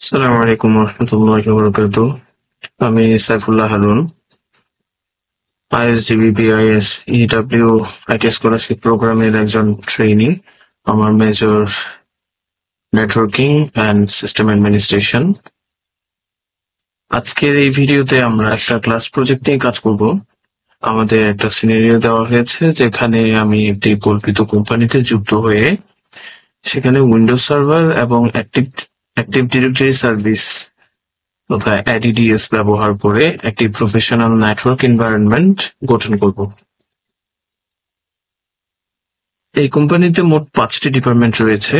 আসসালামু আলাইকুম রহমতুল্লাহি ওয়া বারাকাতুহু। আমি Saifullah Harun, আইএসডিবি BIS EW IT scholarship প্রোগ্রামের একজন ট্রেইনি। আমার major networking and system administration. আজকের এই ভিডিওতে আমরা একটা ক্লাস প্রজেক্ট নিয়ে কাজ করব। আমাদের একটা সিনারিও দেওয়া হয়েছে যেখানে আমি একটি কল্পিত কোম্পানিতে যুক্ত হয়ে সেখানে উইন্ডোজ সার্ভার এবং অ্যাক্টিভ ডিরেক্টরি সার্ভিস তথা অ্যাডিডিএস ব্যবহার করে একটি প্রফেশনাল নেটওয়ার্ক এনভায়রনমেন্ট গঠন করব। এই কোম্পানিতে মোট 5টি ডিপার্টমেন্ট রয়েছে: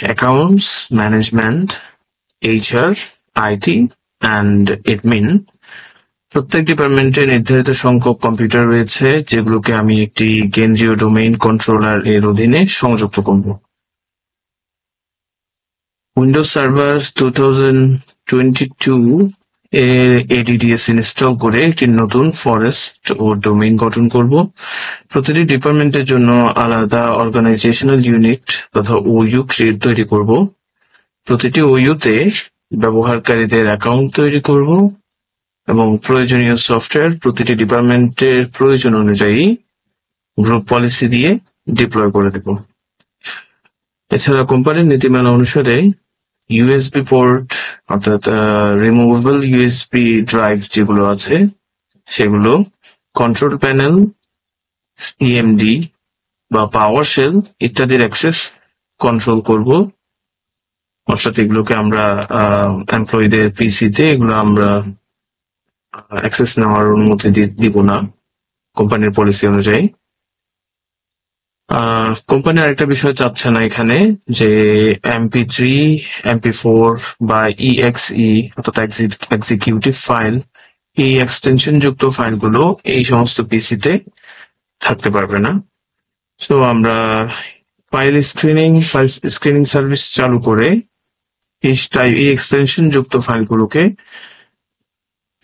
accounts, management, HR, IT and admin. প্রত্যেক ডিপার্টমেন্টে নির্ধারিত সংখ্যক কম্পিউটার রয়েছে যেগুলোকে আমি একটি কেন্দ্রীয় ডোমেইন কন্ট্রোলার এর অধীনে সংযুক্ত করব। উইন্ডোজ সার্ভার 2022 এর এডিডিএস ইনস্টল করে একটি নতুন ফরেস্ট ও ডোমেইন গঠন করব। প্রতিটি ডিপার্টমেন্টের জন্য আলাদা অর্গানাইজেশনাল ইউনিট তথা ওইউ তৈরি করব। প্রতিটি ওইউতে ব্যবহারকারীদের অ্যাকাউন্ট তৈরি করব এবং প্রয়োজনীয় সফটওয়্যার প্রতিটি ডিপার্টমেন্টের প্রয়োজন অনুযায়ী গ্রুপ পলিসি দিয়ে ডিপ্লয় করে দেব। এছাড়া কোম্পানির নীতিমালা অনুসারে ইউএসবি পোর্ট অর্থাৎ রিমুভেবল ইউএসবি ড্রাইভ যেগুলো আছে সেগুলো, কন্ট্রোল প্যানেল, ইএমডি বা পাওয়ার শেল ইত্যাদির অ্যাক্সেস কন্ট্রোল করব। অর্থাৎ এগুলোকে আমরা এমপ্লয়ীদের পিসিতে এগুলো আমরা অ্যাক্সেস নেওয়ার অনুমতি দিব না কোম্পানির পলিসি অনুযায়ী। কোম্পানি আরেকটা বিষয় চাচ্ছে না এখানে যে MP3, MP4 বা EXE অর্থাৎ এক্সিকিউটিভ ফাইল, এই এক্সটেনশন যুক্ত ফাইলগুলো এই সমস্ত পিসিতে থাকতে পারবে না। সো আমরা ফাইল স্ক্রিনিং সার্ভিস চালু করে এই এক্সটেনশন যুক্ত ফাইলগুলোকে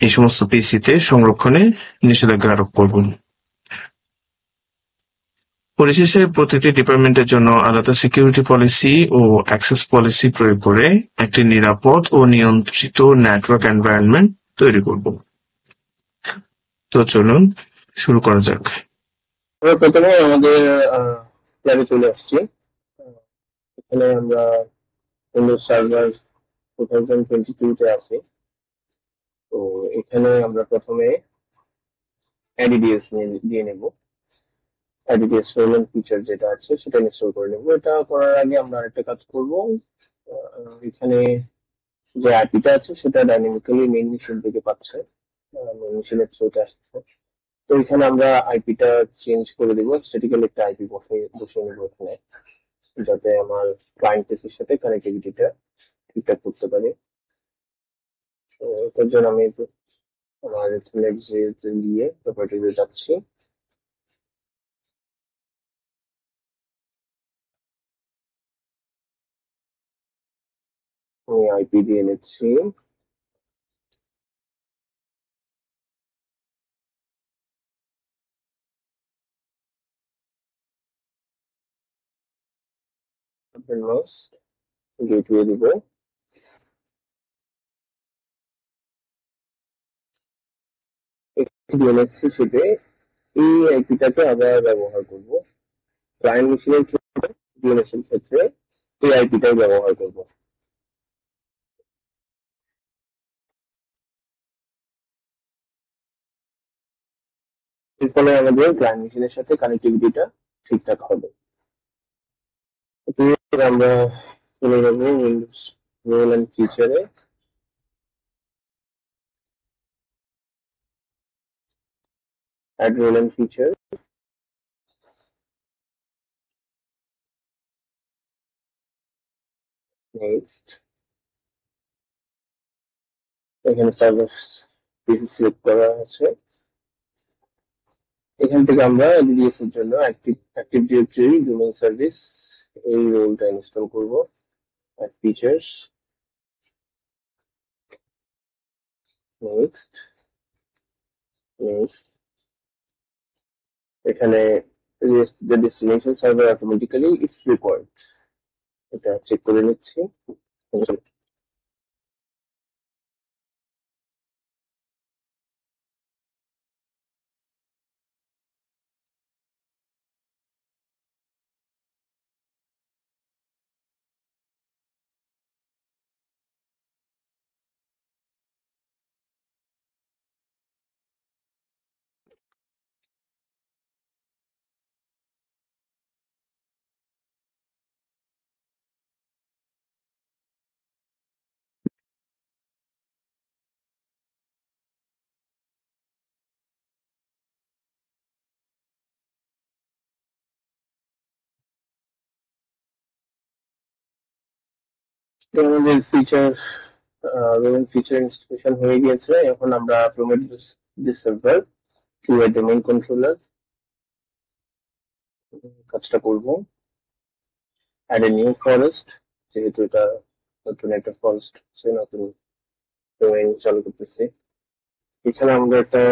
এই সমস্ত পিসিতে সংরক্ষণে নিষেধাজ্ঞা আরোপ করব। পরিশেষে প্রতিটি ডিপার্টমেন্টের জন্য আলাদা সিকিউরিটি পলিসি ও অ্যাক্সেস পলিসি প্রয়োগ করে একটি নিরাপদ ও নিয়ন্ত্রিত নেটওয়ার্ক এনভায়রনমেন্ট তৈরি করব। তো চলুন শুরু করা যাক। আমরা প্রথমে আমাদের প্ল্যানে চলে আসছি। এখানে আমরা উইন্ডোজ সার্ভার 2022 আছি। তো এখানে আমরা প্রথমে অ্যাডিডিএস দিয়ে নেব। অ্যাডিডিএস রোল ফিচার যেটা আছে সেটা ইনস্টল করে নেব। এটা করার আগে আমরা আরেকটা কাজ করব। এখানে যে আইপিটা আছে সেটা ডাইনামিক্যালি মেইন মেশিন থেকে পাচ্ছে, মেইন মেশিনের থ্রুতে আসছে। তো এখানে আমরা আইপিটা চেঞ্জ করে দেবো, স্ট্যাটিক্যাল একটা আইপি বসিয়ে নেবো এখানে, যাতে আমার ক্লায়েন্ট পিসির সাথে কানেক্টিভিটিটা ঠিকঠাক করতে পারি। তো এটার জন্য আমি আমার নেক্সট দিয়ে প্রপার্টিতে যাচ্ছি। আমি আইপি দিয়ে নিচ্ছি। গেটওয়ে দিব। ডিএনএসসি সেটে এই আইপিটাকে আবার ব্যবহার করব। ক্লায়েন্ট মেশিনের ক্ষেত্রে ডিএনএসসির ক্ষেত্রে এই আইপিটাই ব্যবহার করব। এর ফলে আমাদের ক্লায়েন্ট মেশিনের সাথে কানেক্টিভিটিটা ঠিকঠাক হবে। আমরা চলে যাবো উইন্ডোজ রোল এন্ড ফিচারে। Add role and feature, next. এখানে সার্ভার পিসি সিলেক্ট করা আছে। এখান থেকে আমরা এডিডিএস এর জন্য অ্যাক্টিভ ডিরেক্টরি ডোমেইন সার্ভিস এই রোলটা ইনস্টল করব। Add features, next next. এখানে the destination server automatically is required, এটা চেক করে নিচ্ছি। তো আমাদের ফিচার ফিচার ইনস্টলেশন হয়ে গিয়েছে। এখন আমরা provide this server to a domain controller কাজটা করব। অ্যাড এ নিউ ফরেস্ট, যেহেতু এটা নতুন একটা ফরেস্ট, সে নতুন ডোমেইন চালু করতেছি। এখানে আমরা একটা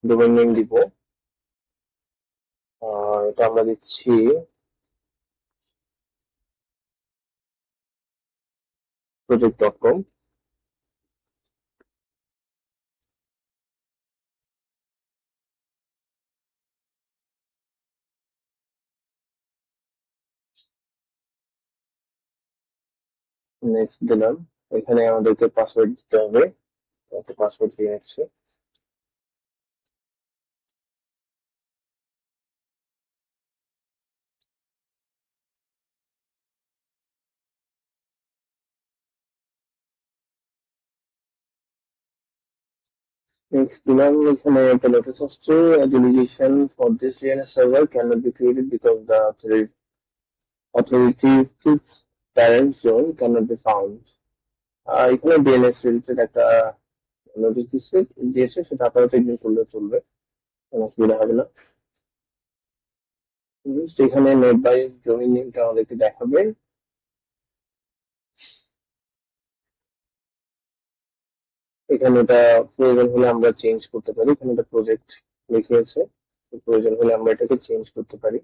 ডোমেইন নেম দিব। এটা আমরা দিচ্ছি project.com। নেক্সট দিলাম। এখানে আমাদেরকে পাসওয়ার্ড দিতে হবে, একটা পাসওয়ার্ড দিয়ে নিচ্ছি। নেক্সট দিলাম। এখানে একটা নোটিস আসছে, delegation for this DNS server cannot be created because the authoritative parent zone cannot be found। এখানে ডিএনএস রিলেটেড একটা নোটিস দিয়েছে, সেটা আপাতত ইগনোর করলে চলবে, কোনো অসুবিধা হবে না। সেখানে নেট বাই ডোমেইন নেমটা আমাদেরকে দেখাবে। এখানে এটা প্রয়োজন হলে আমরা চেঞ্জ করতে পারি। এখানে একটা প্রজেক্ট লিখে আছে, প্রয়োজন হলে আমরা এটাকে চেঞ্জ করতে পারি।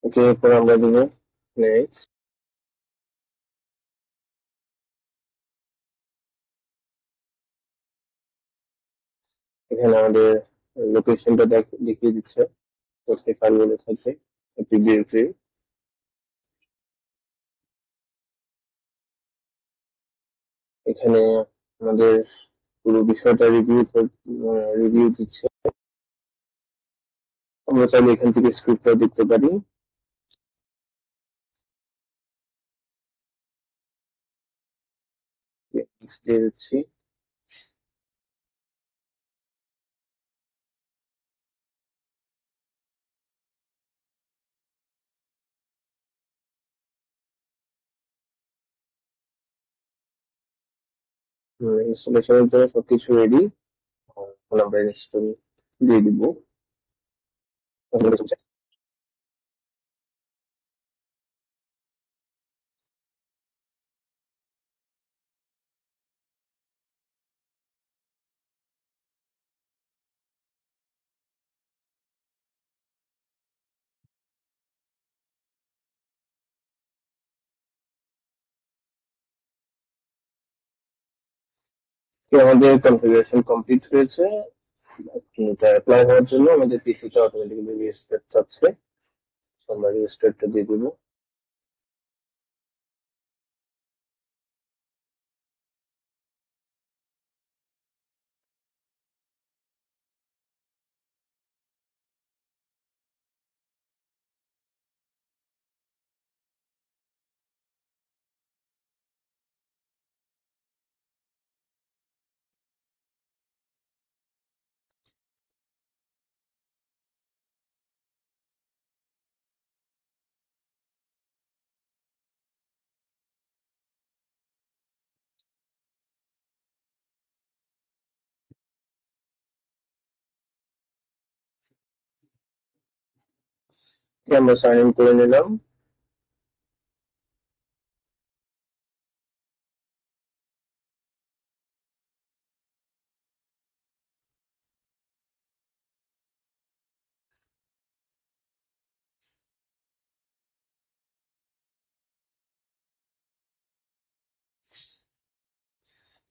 ওকে, এরপর আমরা দিব নেক্সট। এখানে আমাদের লোকেশনটা দেখিয়ে দিচ্ছে, কোথায় ফাইলগুলো থাকে, একটি ডিরেক্টরি। এখানে আমাদের পুরো বিষয়টা রিভিউ দিচ্ছে। আমরা চাইলে এখান থেকে স্ক্রিপ্টটা দেখতে পারি। নেক্সট দিয়ে দিচ্ছি। ইনস্টলেশনের জন্য সবকিছু রেডি। এখন আমরা ইনস্টল দিয়ে দিব। আমাদের কনফিগারেশন কমপ্লিট হয়েছে। এটা অ্যাপ্লাই হওয়ার জন্য আমাদের পিসিটা অটোমেটিক্যালি রিস্টার্ট চাচ্ছে। আমরা রিস্টার্টটা দিয়ে দিব। আমরা সাইন ইন করে নিলাম।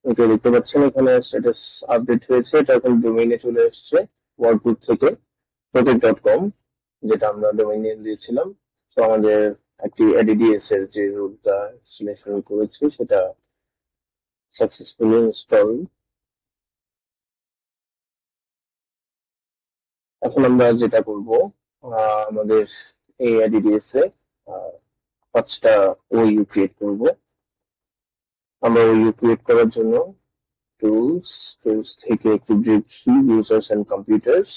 ওকে, দেখতে পাচ্ছেন এখানে স্ট্যাটাস আপডেট হয়েছে। এটা এখন ডোমেইনে চলে এসেছে ওয়ার্ডপ্রুফ থেকে project.com, যেটা আমরা ডোমেইন নেম দিয়েছিলাম। তো আমাদের একটি এডিডিএস এর যে রুলটা ইনস্টলেশন করেছি সেটা সাকসেসফুলি ইনস্টল। এখন আমরা যেটা করব, আমাদের এই এডিডিএস এ 5টা ওইউ ক্রিয়েট করব। আমরা ওইউ ক্রিয়েট করার জন্য টুলস টুলস থেকে একটু দেখি ইউজার্স এন্ড কম্পিউটার্স।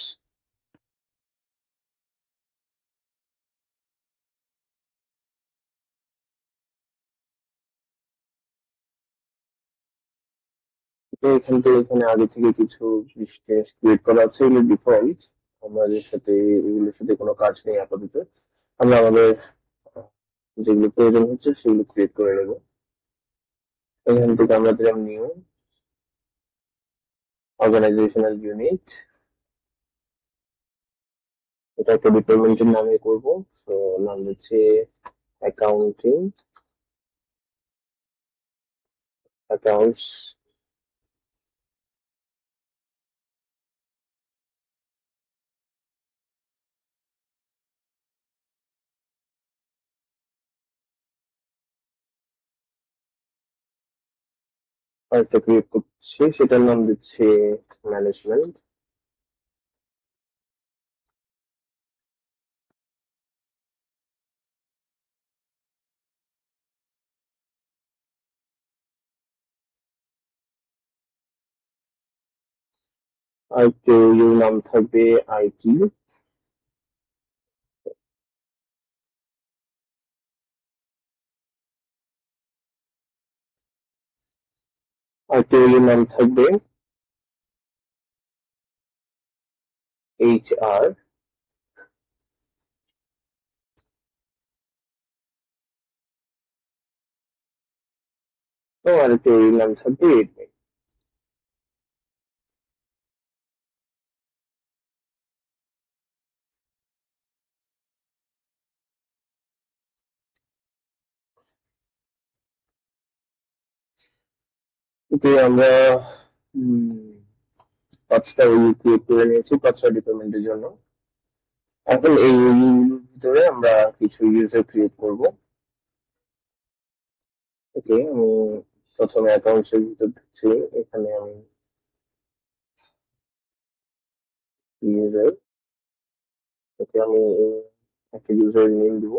তো এখান থেকে এখানে আগে থেকে কিছু ডিস্টেন্স ক্রিয়েট করা আছে, এগুলো ডিফল্ট। আমাদের সাথে এগুলোর সাথে কোনো কাজ নেই আপাতত। আমরা আমাদের আহ, যেগুলো প্রয়োজন হচ্ছে সেগুলো ক্রিয়েট করে নেবো। এখান থেকে আমরা দিলাম নিউ অর্গানাইজেশনাল ইউনিট, এটা একটা ডিপার্টমেন্টের নামে করবো। তো নাম হচ্ছে অ্যাকাউন্টিং, অ্যাকাউন্টস। আরেকটা ক্রিয়েট করছি, সেটার নাম দিচ্ছে ম্যানেজমেন্ট। আর কেউ নাম থাকবে আইটি। আর কেউ নাম থাকবে এইচআর। তো আর কেউ নাম থাকবে এডমিন। ওকে, আমরা উম, 5টা ক্রিয়েট করে নিয়েছি 5টা ডিপার্টমেন্টের জন্য। এখন এই ভিতরে আমরা কিছু ইউজার ক্রিয়েট করব। ওকে, আমি প্রথমে অ্যাকাউন্টস এর ভিতর ঢুকছি। এখানে আমি ইউজার, ওকে আমি একটা ইউজার নেম দিব।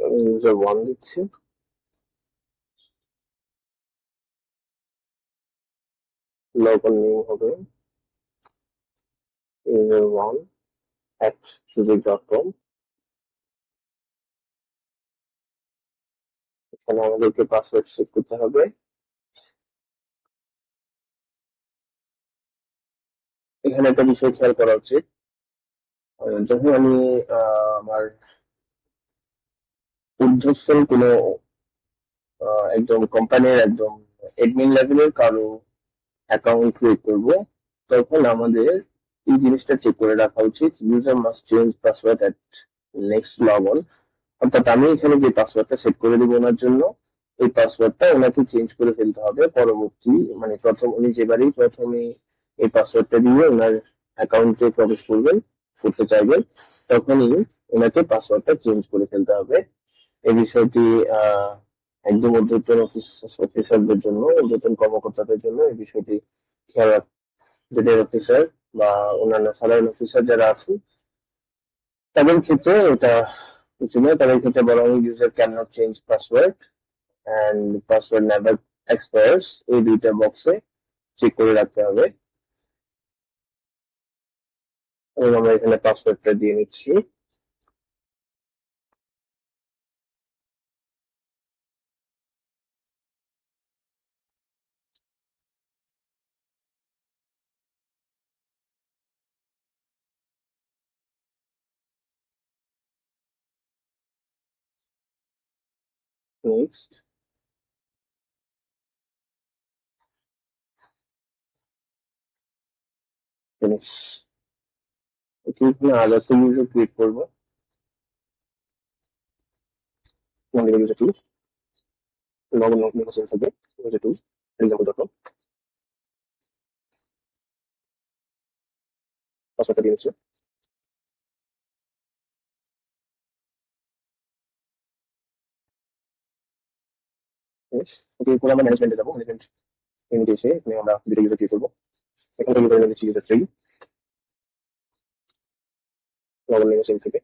আমি ইউজার 1 দিচ্ছি। লগইন নেম হবে user1@suzik.com। এখানে আমাদেরকে পাসওয়ার্ড সেট করতে হবে। এখানে একটা বিষয় খেয়াল করা উচিত, যখন আমি আমার ঊর্ধ্বতন কোনো একদম কোম্পানির একদম এডমিন লেভেলের কারো অ্যাকাউন্ট ক্রিয়েট করব, তখন আমাদের এই জিনিসটা চেক করে রাখা উচিত, user must change password at next log on. অর্থাৎ আমি এখানে যে পাসওয়ার্ডটা সেট করে দেবো ওনার জন্য, এই পাসওয়ার্ডটা ওনাকে চেঞ্জ করে ফেলতে হবে পরবর্তী, মানে প্রথম উনি যেবারই প্রথমে এই পাসওয়ার্ডটা দিয়ে ওনার অ্যাকাউন্টে প্রবেশ করবেন, করতে চাইবেন, তখনই ওনাকে পাসওয়ার্ডটা চেঞ্জ করে ফেলতে হবে। এই বিষয়টি একদম ঊর্ধ্বতন অফিসারদের জন্য, ঊর্ধ্বতন কর্মকর্তাদের জন্য এই বিষয়টি খেয়াল রাখতে, জেনারেল অফিসার বা অন্যান্য সাধারণ অফিসার যারা আছেন তাদের ক্ষেত্রে এটা কিছু নয়। তাদের ক্ষেত্রে বলা হয় user can not change password and password never expires, এই দুইটা বক্সে চেক করে রাখতে হবে। এবং আমরা এখানে পাসওয়ার্ডটা দিয়ে নিচ্ছি। Next, finish. এখানে আলাদা ইউজার ক্রিয়েট করবো। আমাদের ইউজার টু লগইন নেগোসিয়েশন থাকবে, ইউজার টু এক্সাম্পল.com, পাসওয়ার্ডটা দিয়ে নিচ্ছি। ফিনিশ। ওকে, এরপর আমরা ম্যানেজমেন্টে যাবো। ম্যানেজমেন্ট ইউনিটে এসে এখানে আমরা দুটো ইউজার ক্রিয়েট করবো। এখানে ইউজার নেম দিচ্ছি ইউজার 3, লগইন নেগোসিয়েশন থেকে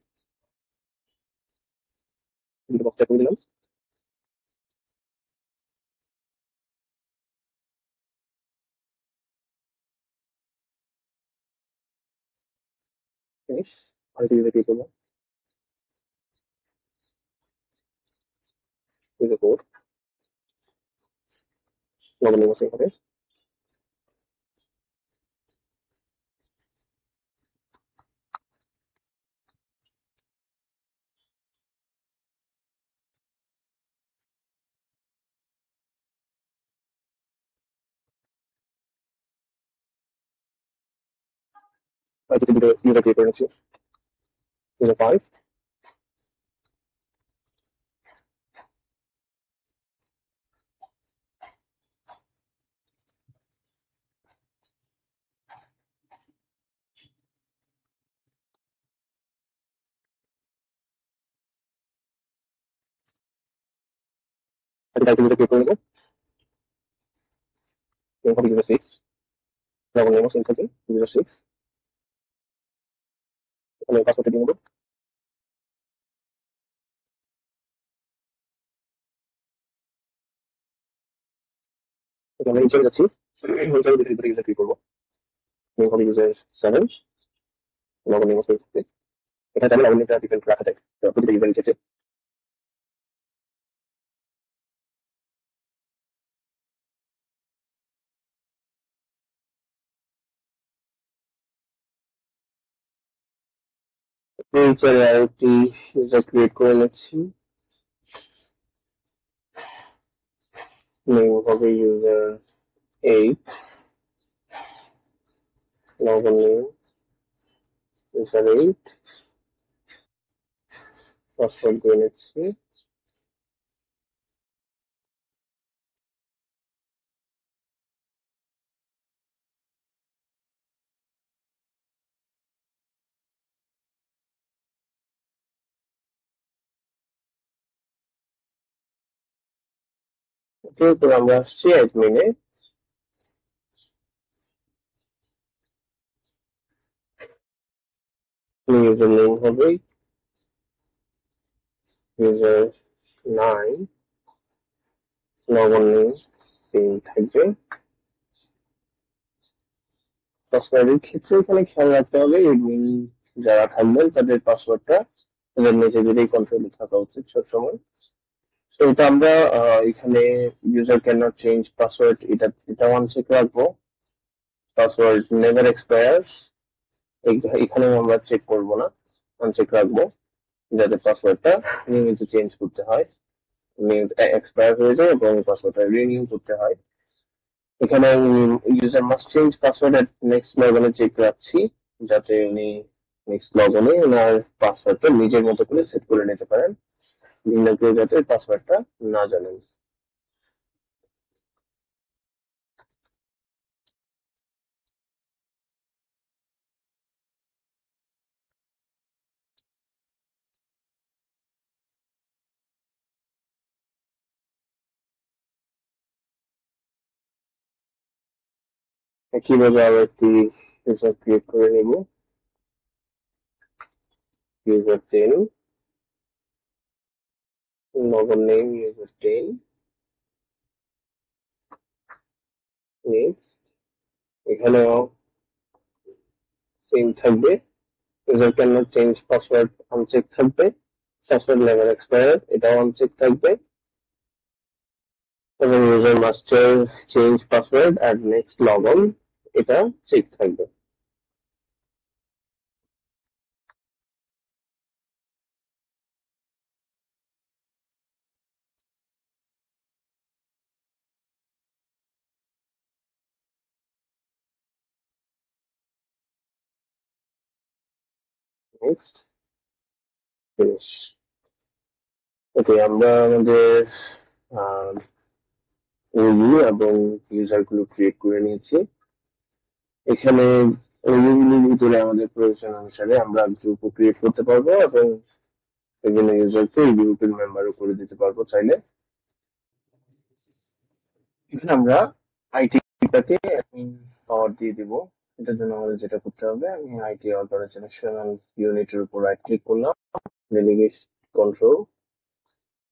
দুটো বক্সটা করে দিলাম। ফিনিশ। আরেকটা ইউজার ক্রিয়েট করবো, ইউজার 4। লগন নেম সেম হবে। দুটো ইউজার ক্রিয়েট করে নিচ্ছি। ইউজার 5, ইউজার ক্রিয়েট করে নেবো। নেম হবে ইউজার 6, লগন নেমও সেম থাকবে ইউজার 6। এখানে পাসওয়ার্ডটা দিয়ে নেবো। আমরা নিচে যাচ্ছি, নিচে ভিতরে ইউজার ক্রিয়েট করবো। নেম হবে ইউজার 7, লগন নেমও সেম থাকবে। এখানে চাইলে লগন নেমটা ডিফারেন্ট রাখা যায় প্রতিটা ইউজার ক্ষেত্রে। নিচে আরেকটি ইউজার ক্রিয়েট করে নিচ্ছি। নেম হবে ইউজার 8, লগন নেম ইউজার 8, পাসওয়ার্ড দিয়ে নিচ্ছি। এরপর আমরা আসছি অ্যাডমিনে। ইউজার নেম হবে ইউজার 9, লগন নেম সেম থাকবে। পাসওয়ার্ডের ক্ষেত্রে এখানে খেয়াল রাখতে হবে এডমিন যারা থাকবেন তাদের পাসওয়ার্ডটা তাদের নিজেদেরই কন্ট্রোলে থাকা উচিত সবসময়। তো এটা আমরা এখানে user can not change password এটা আনচেক রাখবো। পাসওয়ার্ড নেভার এক্সপায়ার এখানে আমরা চেক করবো না, আনচেক রাখবো, যাতে পাসওয়ার্ডটা নিয়মিত চেঞ্জ করতে হয়, এক্সপায়ার হয়ে যায় এবং পাসওয়ার্ডটা রিনিউ করতে হয়। এখানে ইউজার মাস্ট চেঞ্জ পাসওয়ার্ড এট নেক্সট লগনে চেক রাখছি, যাতে উনি নেক্সট লগনে ওনার পাসওয়ার্ডটা নিজের মতো করে সেট করে নিতে পারেন, ভিন্ন কেউ যাতে পাসওয়ার্ডটা না জানেন। কিভাবে আরো একটি ইউজার ক্রিয়েট করে নেব। User 10, logon name user 10, next. এখানেও সেম থাকবে, user can not change password uncheck থাকবে, পাসওয়ার্ড নেভার এক্সপায়ার এটাও আনচেক থাকবে, এবং user must change password at next log on এটা চেক থাকবে। Next, finish. ওকে, আমরা আমাদের রিভিউ এবং ইউজার গুলো ক্রিয়েট করে নিয়েছি। এখানে রিভিউগুলোর ভিতরে আমাদের প্রয়োজন অনুসারে আমরা গ্রুপও ক্রিয়েট করতে পারবো এবং বিভিন্ন ইউজারকে এই গ্রুপের মেম্বারও করে দিতে পারবো চাইলে। এখানে আমরা আইটিটাকে অ্যাডমিন পাওয়ার দিয়ে দিব। এটার জন্য আমাদের যেটা করতে হবে, আমি আইটি অপারেশনাল ইউনিটের উপর রাইট ক্লিক করলাম, ডেলিগেট কন্ট্রোল,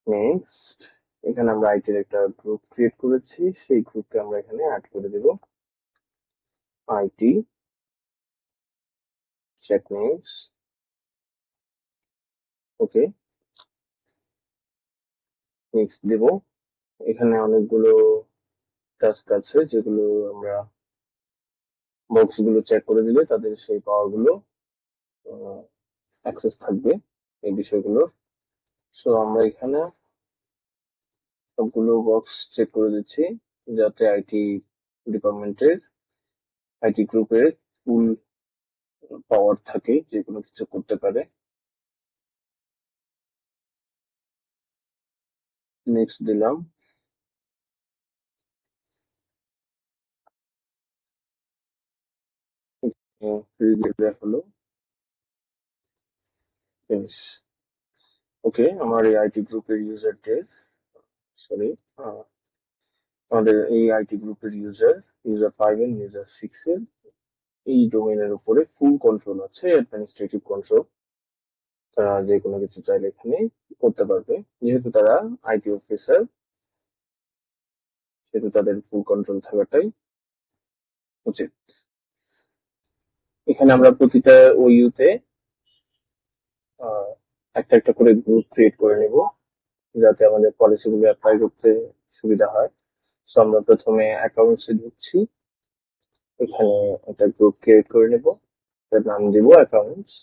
নেক্সট। এখানে আমরা আইটির একটা গ্রুপ ক্রিয়েট করেছি, সেই গ্রুপকে আমরা এখানে অ্যাড করে দেব। IT check next, okay, next দেব। এখানে অনেকগুলো টাস্ক আছে যেগুলো আমরা বক্স গুলো চেক করে দিলে তাদের সেই পাওয়ার গুলো অ্যাক্সেস থাকবে এই বিষয়গুলো। সো আমরা এখানে সবগুলো বক্স চেক করে দিচ্ছি যাতে আইটি ডিপার্টমেন্টের আইটি গ্রুপের ফুল পাওয়ার থাকে যে কোনো কিছু করতে পারে। নেক্সট দিলাম। হলো ওকে, আমার এই আইটি গ্রুপের ইউজারদের সরি আমাদের এই আইটি গ্রুপের ইউজার 5 এন্ড ইউজার 6 এর এই ডোমেইনের উপরে ফুল কন্ট্রোল আছে, অ্যাডমিনিস্ট্রেটিভ কন্ট্রোল। তারা যে কোনো কিছু চাইলে এখানে করতে পারবে, যেহেতু তারা আইটি অফিসার সেহেতু তাদের ফুল কন্ট্রোল থাকাটাই উচিত। এখানে আমরা প্রতিটা ওইউতে একটা একটা করে গ্রুপ ক্রিয়েট করে নেব যাতে আমাদের পলিসিগুলো অ্যাপ্লাই করতে সুবিধা হয়। সো আমরা প্রথমে অ্যাকাউন্টসে ঢুকছি, এখানে একটা গ্রুপ ক্রিয়েট করে নেব, তার নাম দিব অ্যাকাউন্টস।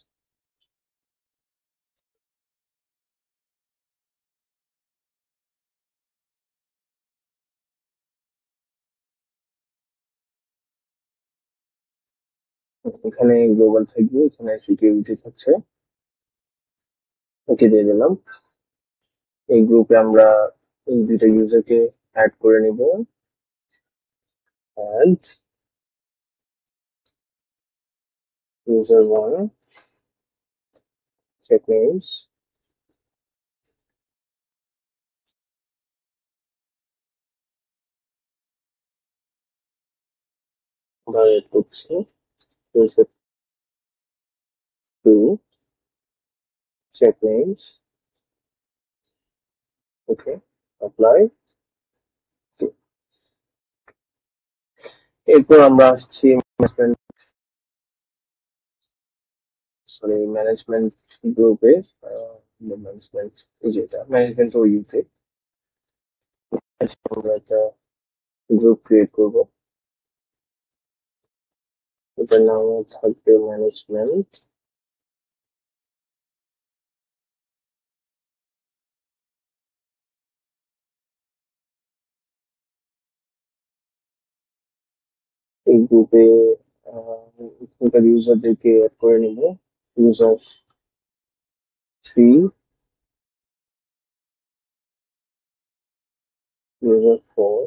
এখানে গ্লোবাল থাকবে, এখানে সিকিউরিটি থাকছে, ওকে দিয়ে দিলাম। এই গ্রুপে আমরা এই দুইটা ইউজারকে অ্যাড করে নেব অ্যাড ইউজার 1 চেক নেমস, আমরা এড করছি ইউজার 2 চেক নেমস, ওকে অ্যাপ্লাই। এরপর আমরা আসছি ম্যানেজমেন্ট গ্রুপে, ম্যানেজমেন্ট যেটা ম্যানেজমেন্ট ও ইউতে আমরা একটা গ্রুপ ক্রিয়েট করবো, এটার নাম থাকবে ম্যানেজমেন্ট। এই গ্রুপে এখানকার ইউজারদেরকে অ্যাড করে নেব, user 3 user 4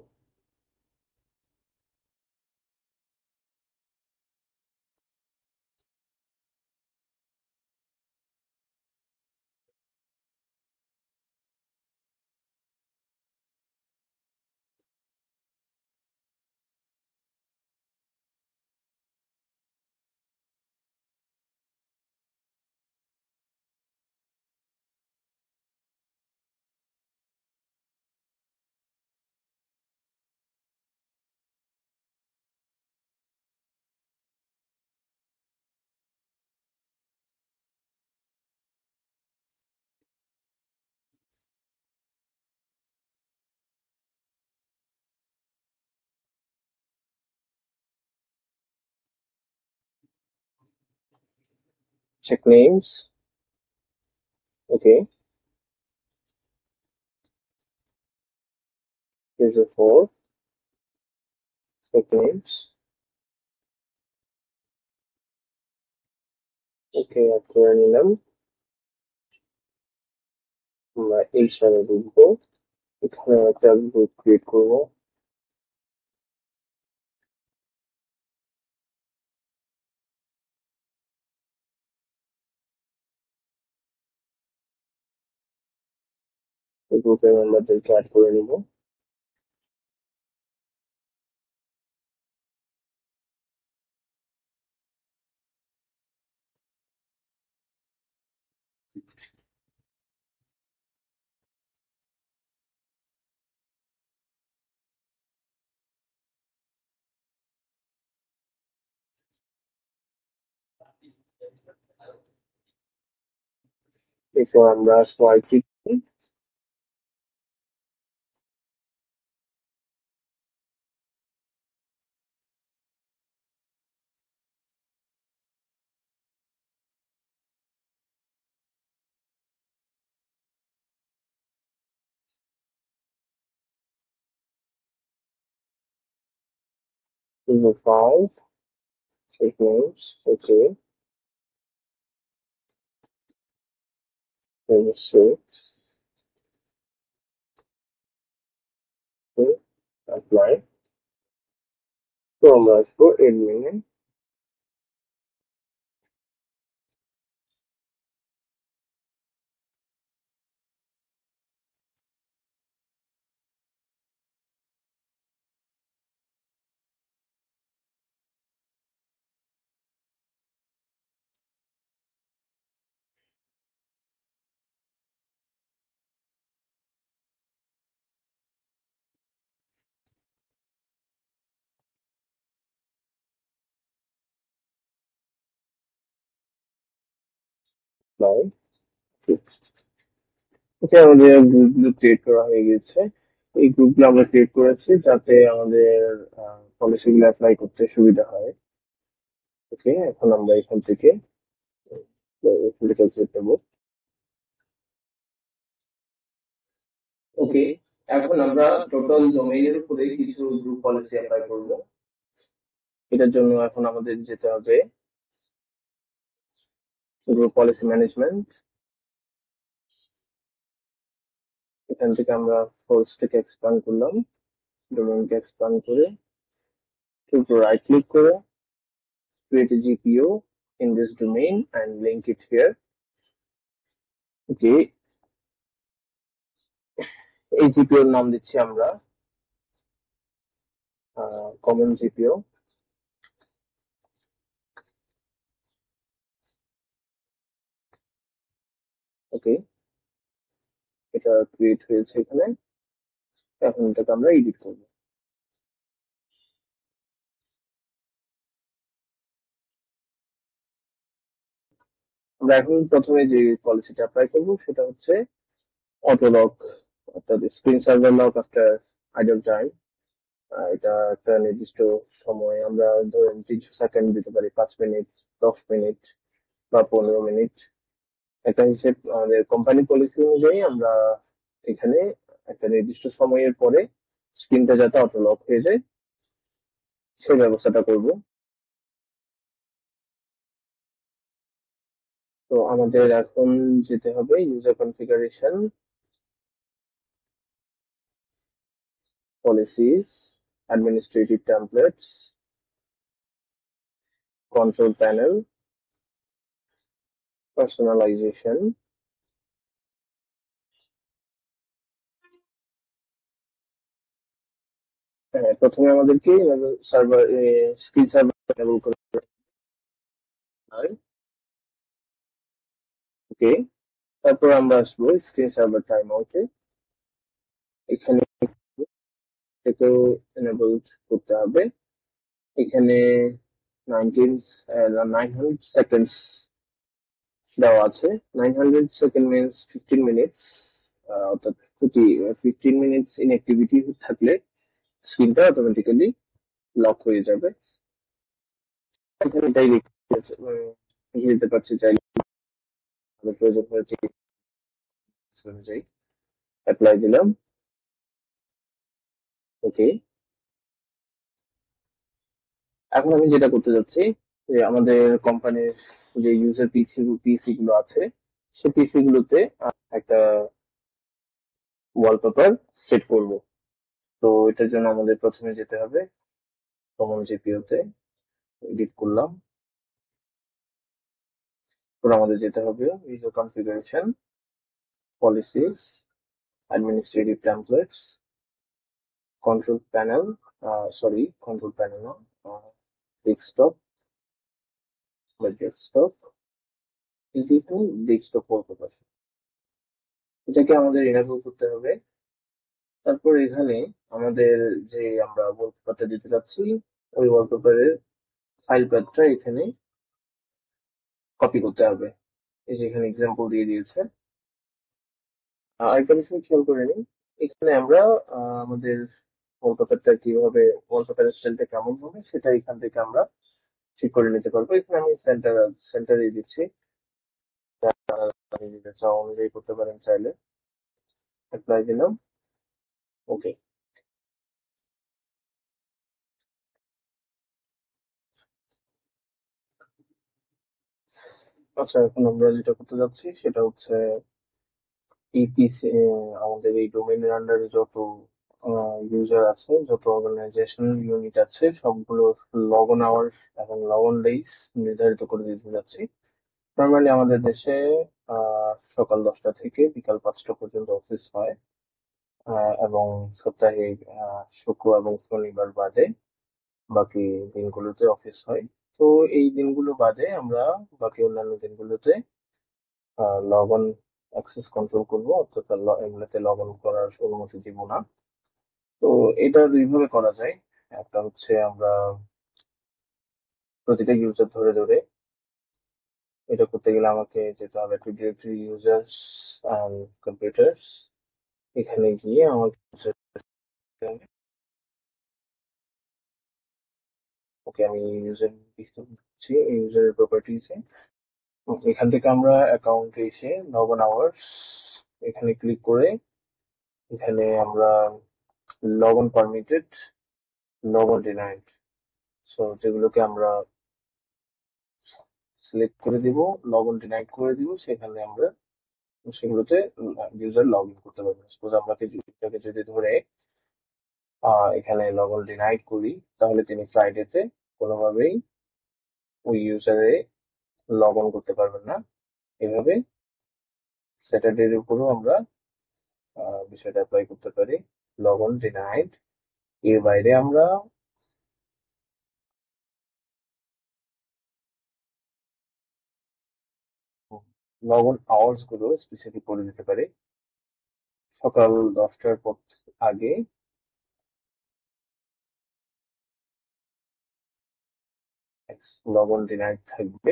check names, okay, user 4 check names, okay add করে নিলাম। আমরা এই সালে ঢুকবো, এখানে একটা গ্রুপ ক্রিয়েট করবো, গ্রুপের মেম্বারদেরকে অ্যাড করে নিব। এরপর আমরা swipe 5 segments. Okay, then 6. Okay, apply. তো আমরা আসবো admin apply. ওকে, আমাদের গ্রুপগুলো ক্রিয়েট করা হয়ে গেছে। এই গ্রুপগুলো আমরা ক্রিয়েট করেছি যাতে আমাদের পলিসিগুলো অ্যাপ্লাই করতে সুবিধা হয়। ওকে, এখন আমরা এখান থেকে এক্সিট দেবো। ওকে, এখন আমরা টোটাল ডোমেইনের উপরে কিছু গ্রুপ পলিসি অ্যাপ্লাই করব। এটার জন্য এখন আমাদের যেতে হবে গ্রুপ পলিসি ম্যানেজমেন্ট। এখান থেকে আমরা ফোর্সটাকে এক্সপ্যান্ড করলাম, ডোমেইনকে এক্সপ্যান্ড করে রাইট ক্লিক করে create a GPO in this domain and link it here. Okay, এই জিপিও এর নাম দিচ্ছি আমরা কমন জিপিও। ওকে, এটা ক্রিয়েট হয়েছে এখানে। এখন এটাকে আমরা এডিট করব। আমরা এখন প্রথমে যে পলিসিটা অ্যাপ্লাই করব সেটা হচ্ছে অটো লক, অর্থাৎ screen server lock after idol time. এটা একটা নির্দিষ্ট সময়, আমরা ধরেন 300 সেকেন্ড দিতে পারি, 5 মিনিট, 10 মিনিট বা 15 মিনিট। একটা হিসেব আমাদের কোম্পানি পলিসি অনুযায়ী আমরা এখানে একটা নির্দিষ্ট সময়ের পরে স্ক্রিনটা যাতে অটো লক হয়ে যায় সেই ব্যবস্থাটা করব। তো আমাদের এখন যেতে হবে user configuration, policies, administrative templates, control panel, personalisation. প্রথমে আমাদেরকে সার্ভার স্ক্রিন সার্ভার এনেবল করতে হয়। ওকে, তারপর আমরা আসবো স্ক্রিন সার্ভার টাইম আউটে। এখানে থেকেও এনেবল করতে হবে। এখানে 900 সেকেন্ডস দেওয়া আছে। 900 সেকেন্ড মিনস 15 মিনিটস, অর্থাৎ প্রতি 15 মিনিটস ইনঅ্যাক্টিভিটি থাকলে স্ক্রিনটা অটোমেটিক্যালি লক হয়ে যাবে। এখানে এটাই লিখে দিতে পারছি, চাইলে আমাদের প্রয়োজন হয়েছে অনুযায়ী অ্যাপ্লাই দিলাম। ওকে, এখন আমি যেটা করতে যাচ্ছি যে আমাদের কোম্পানির যে ইউজার পিসি গুলো আছে সেই পিসি গুলোতে একটা ওয়ালপেপার সেট করব। তো এটার জন্য আমাদের প্রথমে যেতে হবে কমন জিপিও তে, এডিট করলাম। তো আমাদের যেতে হবে user configuration, policies, administrative templates, control panel, control panel না, ডেস্কটপ বা ডেস্কটপ, ইজি ডেস্কটপ ওয়ালপেপার, এটাকে আমাদের এনেবল করতে হবে। তারপর এখানে আমাদের যে আমরা ওয়ালপেপারটা দিতে যাচ্ছি ওই ওয়ালপেপারের ফাইল পাথটা এখানে কপি করতে হবে। এই যে এখানে এক্সাম্পল দিয়ে দিয়েছে। আরেকটা বিষয় খেয়াল করে নিই, এখানে আমরা আমাদের ওয়ালপেপারটা কিভাবে, ওয়ালপেপারের স্টাইলটা কেমন হবে সেটা এখান থেকে আমরা ঠিক করে নিতে পারবো। এখানে আমি সেন্টারে দিচ্ছি, আপনি যেটা চাও অনুযায়ী করতে পারেন চাইলে। অ্যাপ্লাই দিলাম। ওকে, আচ্ছা, এখন আমরা যেটা করতে যাচ্ছি সেটা হচ্ছে আমাদের এই ডোমেইনের আন্ডারে যত ইউজার আছে, যত অর্গানাইজেশনাল ইউনিট আছে, সবগুলোর লগ অন আওয়ার্স এবং লগ অন ডেইস নির্ধারিত করে দিতে যাচ্ছি। নর্মালি আমাদের দেশে সকাল 10টা থেকে বিকাল 5টা পর্যন্ত অফিস হয়, এবং সপ্তাহে শুক্র এবং শনিবার বাদে বাকি দিনগুলোতে অফিস হয়। তো এই দিনগুলো বাদে আমরা বাকি অন্যান্য দিনগুলোতে লগ অন অ্যাক্সেস কন্ট্রোল করবো, অর্থাৎ এগুলোতে লগ অন করার অনুমতি দিব না। তো এটা দুইভাবে করা যায়। একটা হচ্ছে আমরা প্রতিটা ইউজার ধরে ধরে, এটা করতে গেলে আমাকে যেতে হবে to directory users and computers. এখানে গিয়ে আমাকে ওকে আমি ইউজার দিচ্ছি, ইউজারের প্রপার্টিসে এখান থেকে আমরা অ্যাকাউন্টে এসে লগ অন আওয়ার্স এখানে ক্লিক করে এখানে আমরা log on permitted, log on denied, so যেগুলোকে আমরা সিলেক্ট করে দিব, লগ অন ডিনাইড করে দিব, সেখানে আমরা সেগুলোতে ইউজার লগ ইন করতে পারবে। সাপোজ আমাকে যদি ধরে এখানে লগ অন ডিনাইড করি, তাহলে তিনি ফ্রাইডেতে কোনোভাবেই ওই ইউজারে লগ অন করতে পারবেন না। এভাবে স্যাটারডের উপরও আমরা বিষয়টা অ্যাপ্লাই করতে পারি, লগ অন ডিনাইড। এর বাইরে আমরা লগ অন আওয়ার্স গুলো স্পেসিফিক করে দিতে পারি। সকাল 10টার পর আগে লগ অন ডিনাইড থাকবে,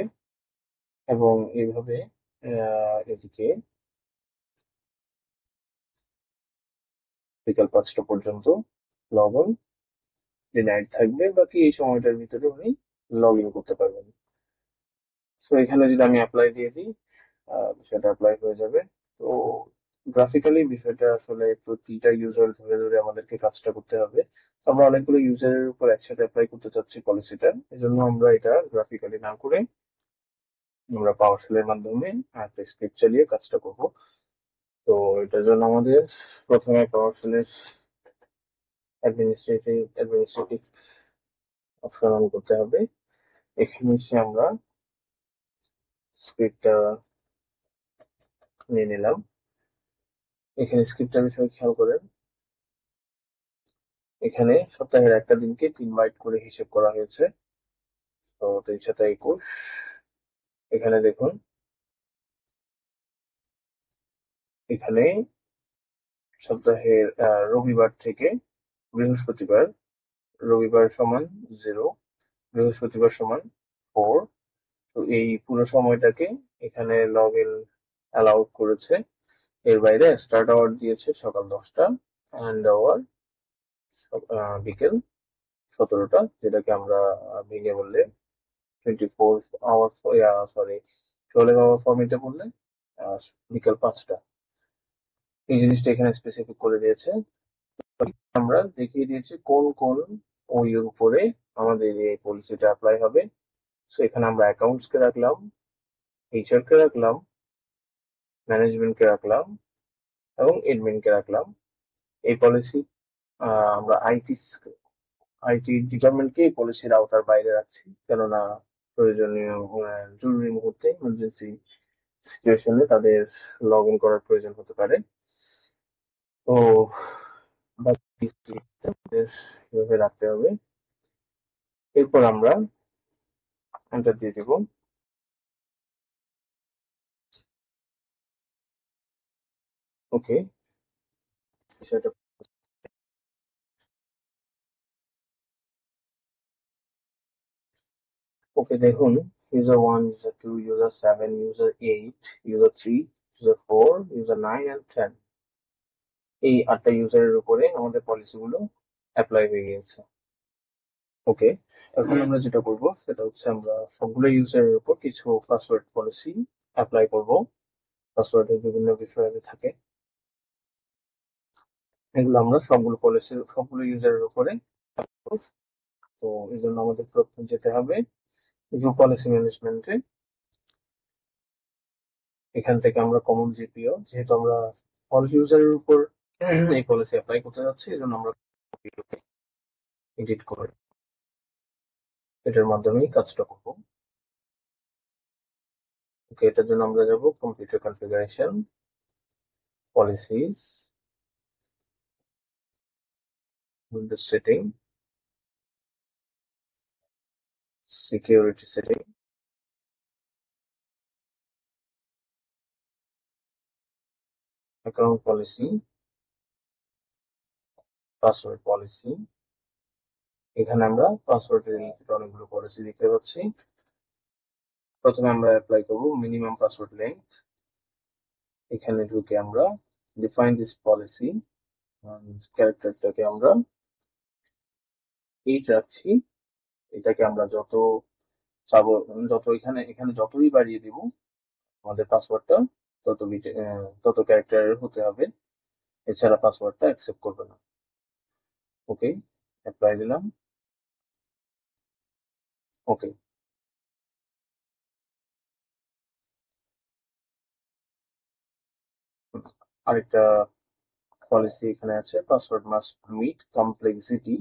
এবং এইভাবে এদিকে বিকাল 5টা পর্যন্ত লগ অন ডিনাইড থাকবে, বাকি এই সময়টার ভিতরে উনি লগ ইন করতে পারবেন। তো এখানে যদি আমি অ্যাপ্লাই দিয়ে দিই, সেটা অ্যাপ্লাই হয়ে যাবে। তো গ্রাফিক্যালি বিষয়টা আসলে প্রতিটা ইউজার ধরে ধরে আমাদেরকে কাজটা করতে হবে। তো আমরা অনেকগুলো ইউজারের উপর একসাথে অ্যাপ্লাই করতে চাচ্ছি পলিসিটা, এজন্য আমরা এটা গ্রাফিক্যালি না করে আমরা পাওয়ার শেলের মাধ্যমে একটা স্ক্রিপ্ট চালিয়ে কাজটা করব। তো এটার জন্য আমাদের প্রথমে পাওয়ার শেলের অ্যাডমিনিস্ট্রেটিভ অপশন অন করতে হবে। এখানে এসে আমরা স্ক্রিপ্টটা নিয়ে নিলাম। এখানে স্ক্রিপ্টটার বিষয়ে খেয়াল করেন, এখানে সপ্তাহের একটা দিনকে 3 বাইট করে হিসেব করা হয়েছে। তো 3 7 21, এখানে দেখুন, এখানে সপ্তাহের রবিবার থেকে বৃহস্পতিবার, রবিবার সমান 0, বৃহস্পতিবার সমান 4। তো এই পুরো সময়টাকে এখানে লগ ইন অ্যালাউ করেছে। এর বাইরে স্টার্ট আওয়ার দিয়েছে সকাল 10টা, এন্ড আওয়ার বিকেল 17টা, যেটাকে আমরা ভেঙে বললে 24 আওয়ার, সরি 12 আওয়ার ফর্মেটে বললে বিকেল 5টা। এই জিনিসটা এখানে স্পেসিফিক করে দিয়েছে। আমরা দেখিয়ে দিয়েছি কোন কোন ওইয়ের উপরে আমাদের এই পলিসিটা অ্যাপ্লাই হবে। সো এখানে আমরা অ্যাকাউন্টস কে রাখলাম, এইচআর কে রাখলাম, ম্যানেজমেন্ট কে রাখলাম, এবং এডমিন কে রাখলাম। এই পলিসি আমরা আইটি ডিপার্টমেন্টকে এই পলিসির আওতার বাইরে রাখছি, কেননা প্রয়োজনীয় জরুরি মুহূর্তে ইমার্জেন্সি সিচুয়েশনে তাদের লগ ইন করার প্রয়োজন হতে পারে। তো বাকি আমাদের এভাবে রাখতে হবে। এরপর আমরা এন্টার দিয়ে দেব। ওকে, সেটা ওকে, দেখুন, user 1, user 2, user 7, user 8, user 3, user 4, user 9 and 10, এই 8টা ইউজারের উপরে আমাদের পলিসি গুলো অ্যাপ্লাই হয়ে গিয়েছে। ওকে, এখন আমরা যেটা করব সেটা হচ্ছে আমরা সবগুলো ইউজারের উপর কিছু পাসওয়ার্ড পলিসি অ্যাপ্লাই করব। পাসওয়ার্ডের বিভিন্ন বিষয় থাকে, এগুলো আমরা সবগুলো ইউজারের উপরে করব। তো এই জন্য আমাদের প্রথমে যেতে হবে গ্রুপ পলিসি ম্যানেজমেন্টে। এখান থেকে আমরা কমন জিপিও, যেহেতু আমরা অল ইউজারের উপর এই পলিসি অ্যাপ্লাই করতে যাচ্ছি, এই জন্য আমরা এডিট করে এটার মাধ্যমেই কাজটা করবো। ওকে, এটার জন্য আমরা যাব computer configuration, policies, Windows setting, security setting, account policy, password policy. এখানে আমরা পাসওয়ার্ড রিলেটেড অনেকগুলো পলিসি দেখতে পাচ্ছি। প্রথমে আমরা অ্যাপ্লাই করব মিনিমাম পাসওয়ার্ড লেংথ। এখানে ঢুকে আমরা ডিফাইন দিস পলিসি, ক্যারেক্টারটাকে আমরা 8 রাখছি। এটাকে আমরা যত চাবো, এখানে যতই বাড়িয়ে দিব আমাদের পাসওয়ার্ডটা তত ক্যারেক্টারের হতে হবে, এছাড়া পাসওয়ার্ডটা অ্যাকসেপ্ট করবে না। ওকে, অ্যাপ্লাই দিলাম। ওকে, আরেকটা পলিসি এখানে আছে, password must meet complexity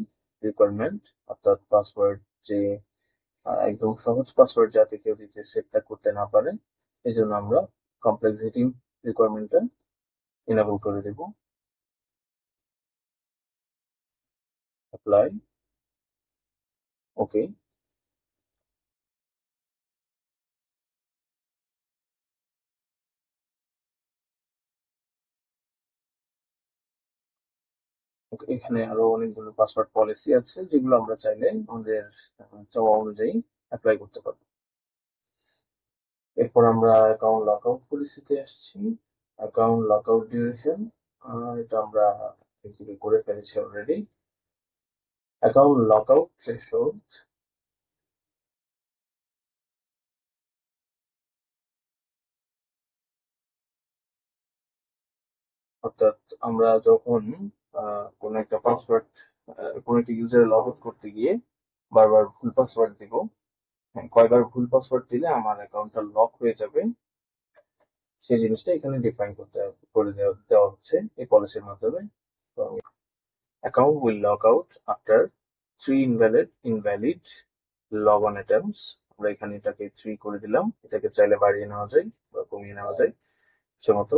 requirement, অর্থাৎ পাসওয়ার্ড যে একদম সহজ পাসওয়ার্ড যাতে কেউ দিতে সেটটা করতে না পারে, এই জন্য আমরা কমপ্লেক্সিটি রিকোয়ারমেন্টটা এনেবল করে দেব। অ্যাপ্লাই। ওকে, এখানে আরো অনেকগুলো পাসওয়ার্ড পলিসি আছে যেগুলো আমরা চাইলে আমাদের চাওয়া অনুযায়ী অ্যাপ্লাই করতে পারবো। এরপর আমরা অ্যাকাউন্ট লকআউট পলিসিতে আসছি। অ্যাকাউন্ট লকআউট ডিউরেশন, এটা আমরা বেসিক্যালি করে ফেলেছি অলরেডি। অ্যাকাউন্ট লকআউট থ্রেশহোল্ড, অর্থাৎ আমরা যখন কোনো একটা পাসওয়ার্ড কোনো একটা ইউজারে লগ আউট করতে গিয়ে বারবার ভুল পাসওয়ার্ড দিব, কয়বার ভুল পাসওয়ার্ড দিলে আমার অ্যাকাউন্টটা লক হয়ে যাবে সেই জিনিসটা এখানে ডিফাইন করে দেওয়া হচ্ছে এই পলিসির মাধ্যমে। Account will log out after 3 invalid log on attempts. আমরা এখানে এটাকে 3 করে দিলাম, এটাকে চাইলে বাড়িয়ে নেওয়া যায় বা কমিয়ে নেওয়া যায় সে মতো।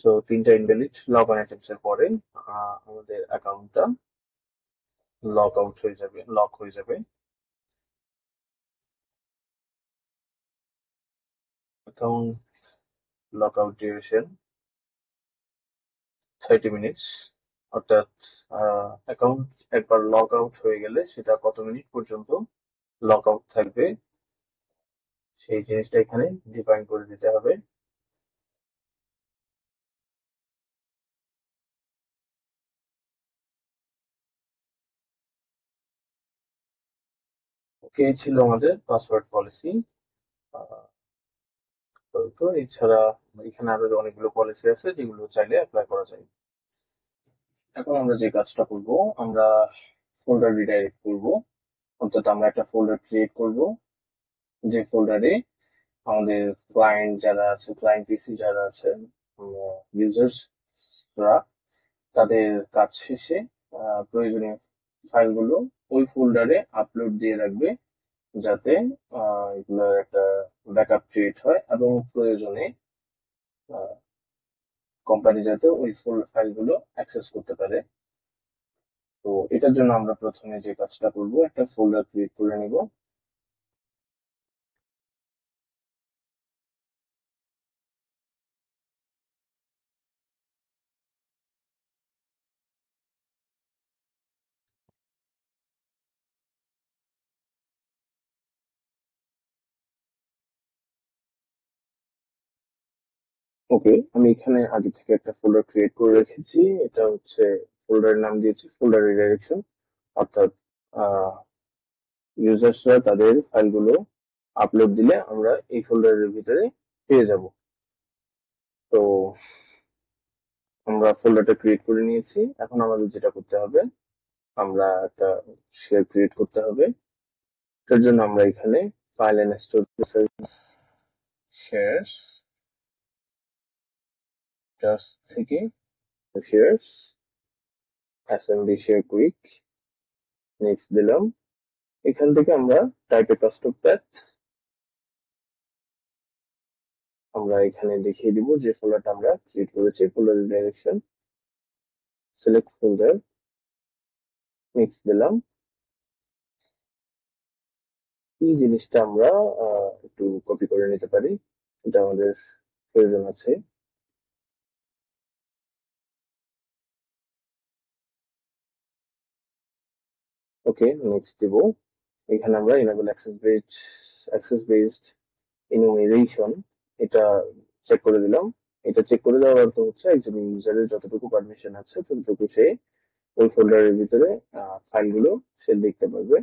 সো 3টা ইনভ্যালিড লগ অন অ্যাটেম্পটস এর পরে আমাদের অ্যাকাউন্টটা লক হয়ে যাবে। Account lock out duration 30 minutes, অর্থাৎ অ্যাকাউন্ট একবার লগ আউট হয়ে গেলে সেটা কত মিনিট পর্যন্ত লক আউট থাকবে সেই জিনিসটা এখানে ডিফাইন করে দিতে হবে। ওকে, ছিল আমাদের পাসওয়ার্ড পলিসি। তো এছাড়া এখানে আরো অনেকগুলো পলিসি আছে যেগুলো চাইলে অ্যাপ্লাই করা যায়। এখন আমরা যে কাজটা করব, আমরা ফোল্ডার রিডাইরেক্ট করব, অর্থাৎ আমরা একটা ফোল্ডার ক্রিয়েট করব যে ফোল্ডারে আমাদের ক্লায়েন্ট পিসি যারা আছে, ইউজার্সরা তাদের কাজ শেষে প্রয়োজনীয় ফাইলগুলো ওই ফোল্ডারে আপলোড দিয়ে রাখবে, যাতে এগুলোর একটা ব্যাকআপ ক্রিয়েট হয় এবং প্রয়োজনে কোম্পানি যাতে ওই ফুল ফাইলগুলো অ্যাক্সেস করতে পারে। তো এটার জন্য আমরা প্রথমে যে কাজটা করব, একটা ফোল্ডার ক্রিয়েট করে নিব। ওকে, আমি এখানে আগে থেকে একটা ফোল্ডার ক্রিয়েট করে রেখেছি। এটা হচ্ছে ফোল্ডারের নাম দিয়েছি ফোল্ডার রিডাইরেকশন, অর্থাৎ ইউজার্সরা তাদের ফাইলগুলো আপলোড দিলে আমরা এই ফোল্ডারের ভিতরে পেয়ে যাব। তো আমরা ফোল্ডারটা ক্রিয়েট করে নিয়েছি। এখন আমাদের যেটা করতে হবে, আমরা একটা শেয়ার ক্রিয়েট করতে হবে। তার জন্য আমরা এখানে file and storage share just থেকে shares assembly share quick next দিলাম। এখান থেকে আমরা টাইপে কাস্টম প্যাথ আমরা এখানে দেখিয়ে দিব যে ফোল্ডারটা আমরা ক্রিয়েট করেছি, folder direction select folder next দিলাম। এই জিনিসটা আমরা একটু কপি করে নিতে পারি, এটা আমাদের প্রয়োজন আছে। ওকে নেক্সট দিব। এখানে আমরা enable access based enumeration এটা চেক করে দিলাম। এটা চেক করে দেওয়ার অর্থ হচ্ছে একজন ইউজারের যতটুকু পারমিশন আছে ততটুকু সে ওই ফোল্ডারের ভিতরে ফাইলগুলো সে দেখতে পারবে।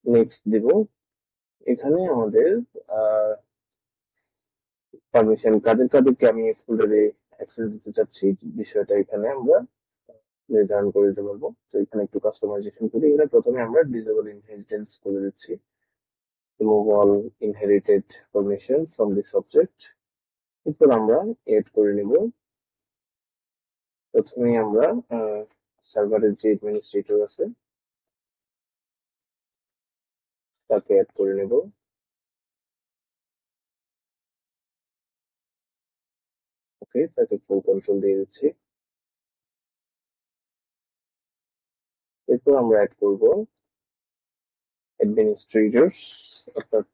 নেক্সট দিব। এখানে আমাদের পারমিশন কাদেরকে আমি ফোল্ডারে অ্যাক্সেস দিতে চাচ্ছি বিষয়টা এখানে আমরা নির্ধারণ করে দিতে পারবো। তো এখানে একটু কাস্টমাইজেশন করি। এখানে প্রথমে আমরা ডিসেবল ইনহেরিটেন্স করে দিচ্ছি, remove all inherited permission from this object। এরপর আমরা এড করে নিব। প্রথমে আমরা সার্ভারের যে অ্যাডমিনিস্ট্রেটর আছে তাকে অ্যাড করে নেব। ওকে, তাকে ফুল কন্ট্রোল দিয়ে দিচ্ছি। এরপর আমরা অ্যাড করব অ্যাডমিনিস্ট্রেটরস, অর্থাৎ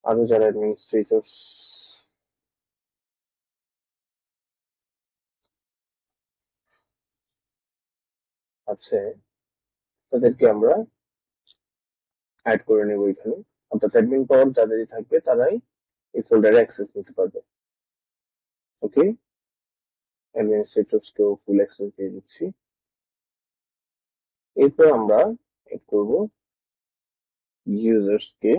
আরো যারা অ্যাডমিনিস্ট্রেটরস আছে তাদেরকে আমরা অ্যাড করে নেব এখানে। অর্থাৎ অ্যাডমিন পাওয়ার যাদেরই থাকবে তারাই এই ফোল্ডারে অ্যাক্সেস নিতে পারবে। ওকে, অ্যাডমিনিস্ট্রেটরস কেও ফুল অ্যাক্সেস দিয়ে দিচ্ছি। এরপর আমরা অ্যাড করব ইউজার্স কে।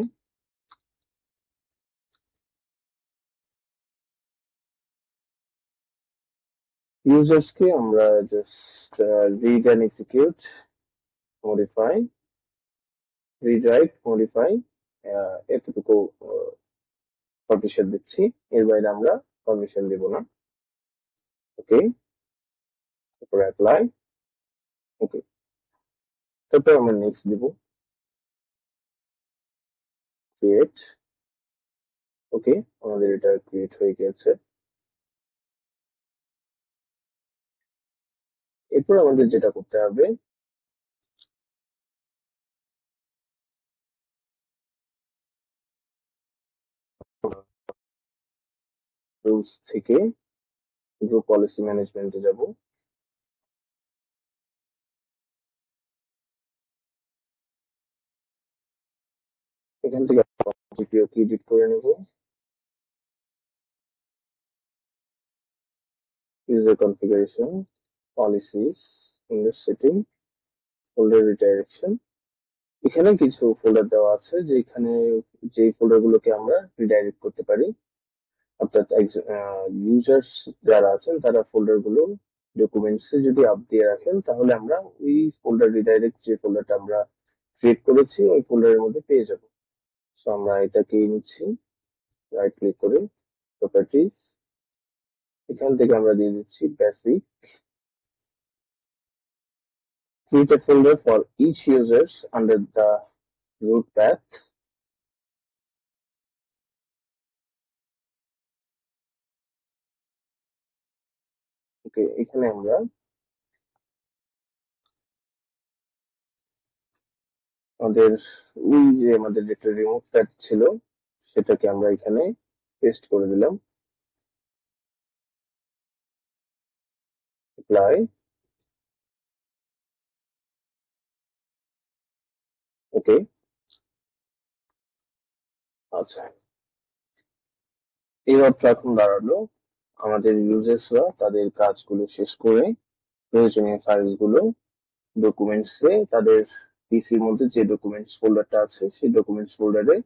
ইউজার্স কে আমরা just read and execute modify read write modify এতটুকু পারমিশন দিচ্ছি, এর বাইরে আমরা পারমিশন দেব না। ওকে, তারপর অ্যাপ্লাই। ওকে, তারপর আমরা নেক্সট দিব, ক্রিয়েট। ওকে, আমাদের এটা ক্রিয়েট হয়ে গেছে। এরপর আমাদের যেটা করতে হবে রুলস থেকে গ্রুপ পলিসি ম্যানেজমেন্টে যাব। এখান থেকে জিপিও কি এডিট করে নেব। User configuration, policies, English setting, folder redirection. এখানে কিছু ফোল্ডার দেওয়া আছে যেখানে যে ফোল্ডার গুলোকে আমরা রিডাইরেক্ট করতে পারি। অর্থাৎ ইউজার্স যারা আছেন তারা ফোল্ডার গুলো ডকুমেন্টস এ যদি আপ দিয়ে রাখেন তাহলে আমরা ওই ফোল্ডার রিডাইরেক্ট যে ফোল্ডারটা আমরা ক্রিয়েট করেছি ওই ফোল্ডারের মধ্যে পেয়ে যাব। সো আমরা এটাকে নিচ্ছি, রাইট ক্লিক করে প্রপার্টিজ, এখান থেকে আমরা দিয়ে দিচ্ছি basic, create a folder for each users under the root path। ওকে, এখানে আমরা আমাদের ওই যে আমাদের যেটা রিমুভ প্যাথ ছিল সেটাকে আমরা এখানে পেস্ট করে দিলাম। অ্যাপ্লাই। ওকে, আচ্ছা, এই অর্থ এখন দাঁড়ালো আমাদের ইউজার্সরা তাদের কাজগুলো শেষ করে প্রয়োজনীয় ফাইলগুলো ডকুমেন্টসে তাদের পিসির মধ্যে যে ডকুমেন্টস ফোল্ডারটা আছে সেই ডকুমেন্টস ফোল্ডারে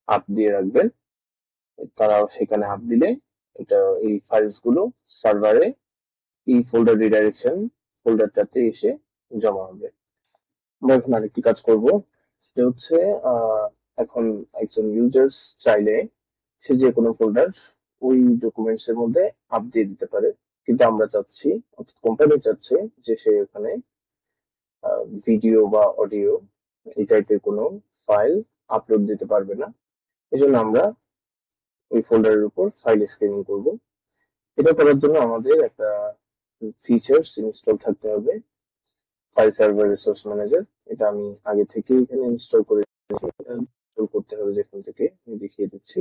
আপ দিয়ে রাখবেন। তারা সেখানে আপ দিলে এটা এই ফাইলস গুলো সার্ভারে এই ফোল্ডার রিডাইরেকশন ফোল্ডারটাতে এসে জমা হবে। আমরা এখন আরেকটি কাজ করব, সেটা হচ্ছে এখন একজন ইউজার্স চাইলে সে যে কোনো ফোল্ডার ওই ডকুমেন্টস এর মধ্যে আপডেট দিতে পারে। কিন্তু আমরা চাচ্ছি, কোম্পানি চাচ্ছে যে সে ওখানে ভিডিও বা অডিও এই টাইপের কোনো ফাইল আপলোড দিতে পারবে না। এই জন্য আমরা ওই ফোল্ডারের উপর ফাইল স্ক্যানিং করব। এটা করার জন্য আমাদের একটা ফিচার্স ইনস্টল থাকতে হবে, ফাইল সার্ভার রিসোর্স ম্যানেজার। এটা আমি আগে থেকে এখানে ইনস্টল করে ইনস্টল করতে হবে, যেখান থেকে আমি দেখিয়ে দিচ্ছি।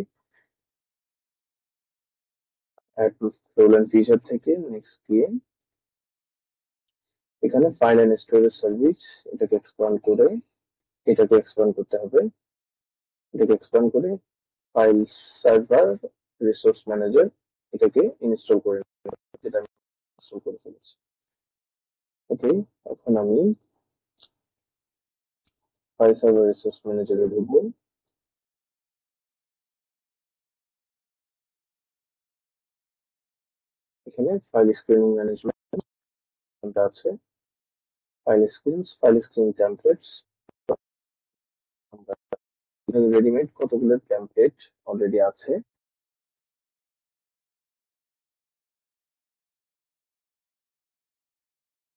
অ্যাড রোল এন্ড ফিচার থেকে নেক্সট গিয়ে এখানে ফাইল এন্ড স্টোরেজ সার্ভিস, এটাকে এক্সপ্যান্ড করতে হবে। এটাকে এক্সপ্যান্ড করে ফাইল সার্ভার রিসোর্স ম্যানেজার এটাকে ইনস্টল করে নেব, যেটা আমি ইনস্টল করে ফেলেছি। ওকে, এখন আমি ফাইল সার্ভার রিসোর্স ম্যানেজারে ঢুকবো। এখানে ফাইল স্ক্রিনিং ম্যানেজমেন্ট আছে, ফাইল স্ক্রিন টেমপ্লেটস। রেডিমেড কতগুলো টেমপ্লেট অলরেডি আছে।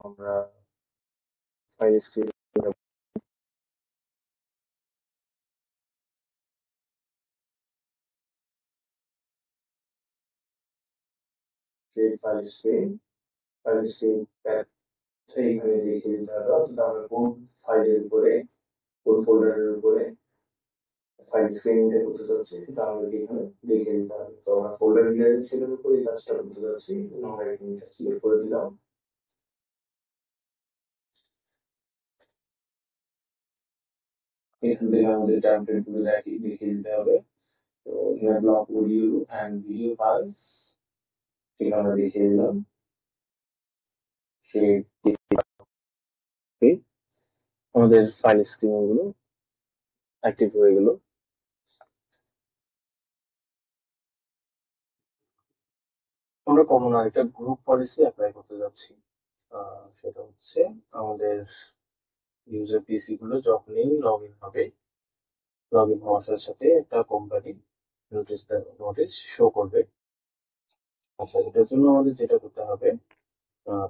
আমরা ফাইল স্ক্রিন সেইভাবে দেখিয়ে দিতে হবে, অর্থাৎ আমরা কোন ফাইলের উপরে, কোন ফোল্ডারের উপরে ফাইল স্ক্রিনিংটা করতে যাচ্ছি সেটা আমাদেরকে এখানে দেখিয়ে দিতে হবে। তো আমরা ফোল্ডার রিলেশনের উপরে এই কাজটা করতে যাচ্ছি, আমরা এখানে সিলেক্ট করে দিলাম। এখান থেকে আমাদের টেমপ্লেট গুলো দেখিয়ে দিতে হবে। তো here block audio and video files, এটা আমরা দেখিয়ে দিলাম। সেই আমাদের ফাইল স্ক্রিনিং গুলো অ্যাক্টিভ হয়ে গেল। আমরা কমন আরেকটা গ্রুপ পলিসি অ্যাপ্লাই করতে যাচ্ছি। সেটা হচ্ছে আমাদের ইউজার পিসি গুলো যখনই লগ ইন হবে, লগ ইন হওয়ার সাথে সাথে একটা কোম্পানি নোটিশ শো করবে। আচ্ছা, এটার জন্য আমাদের যেটা করতে হবে,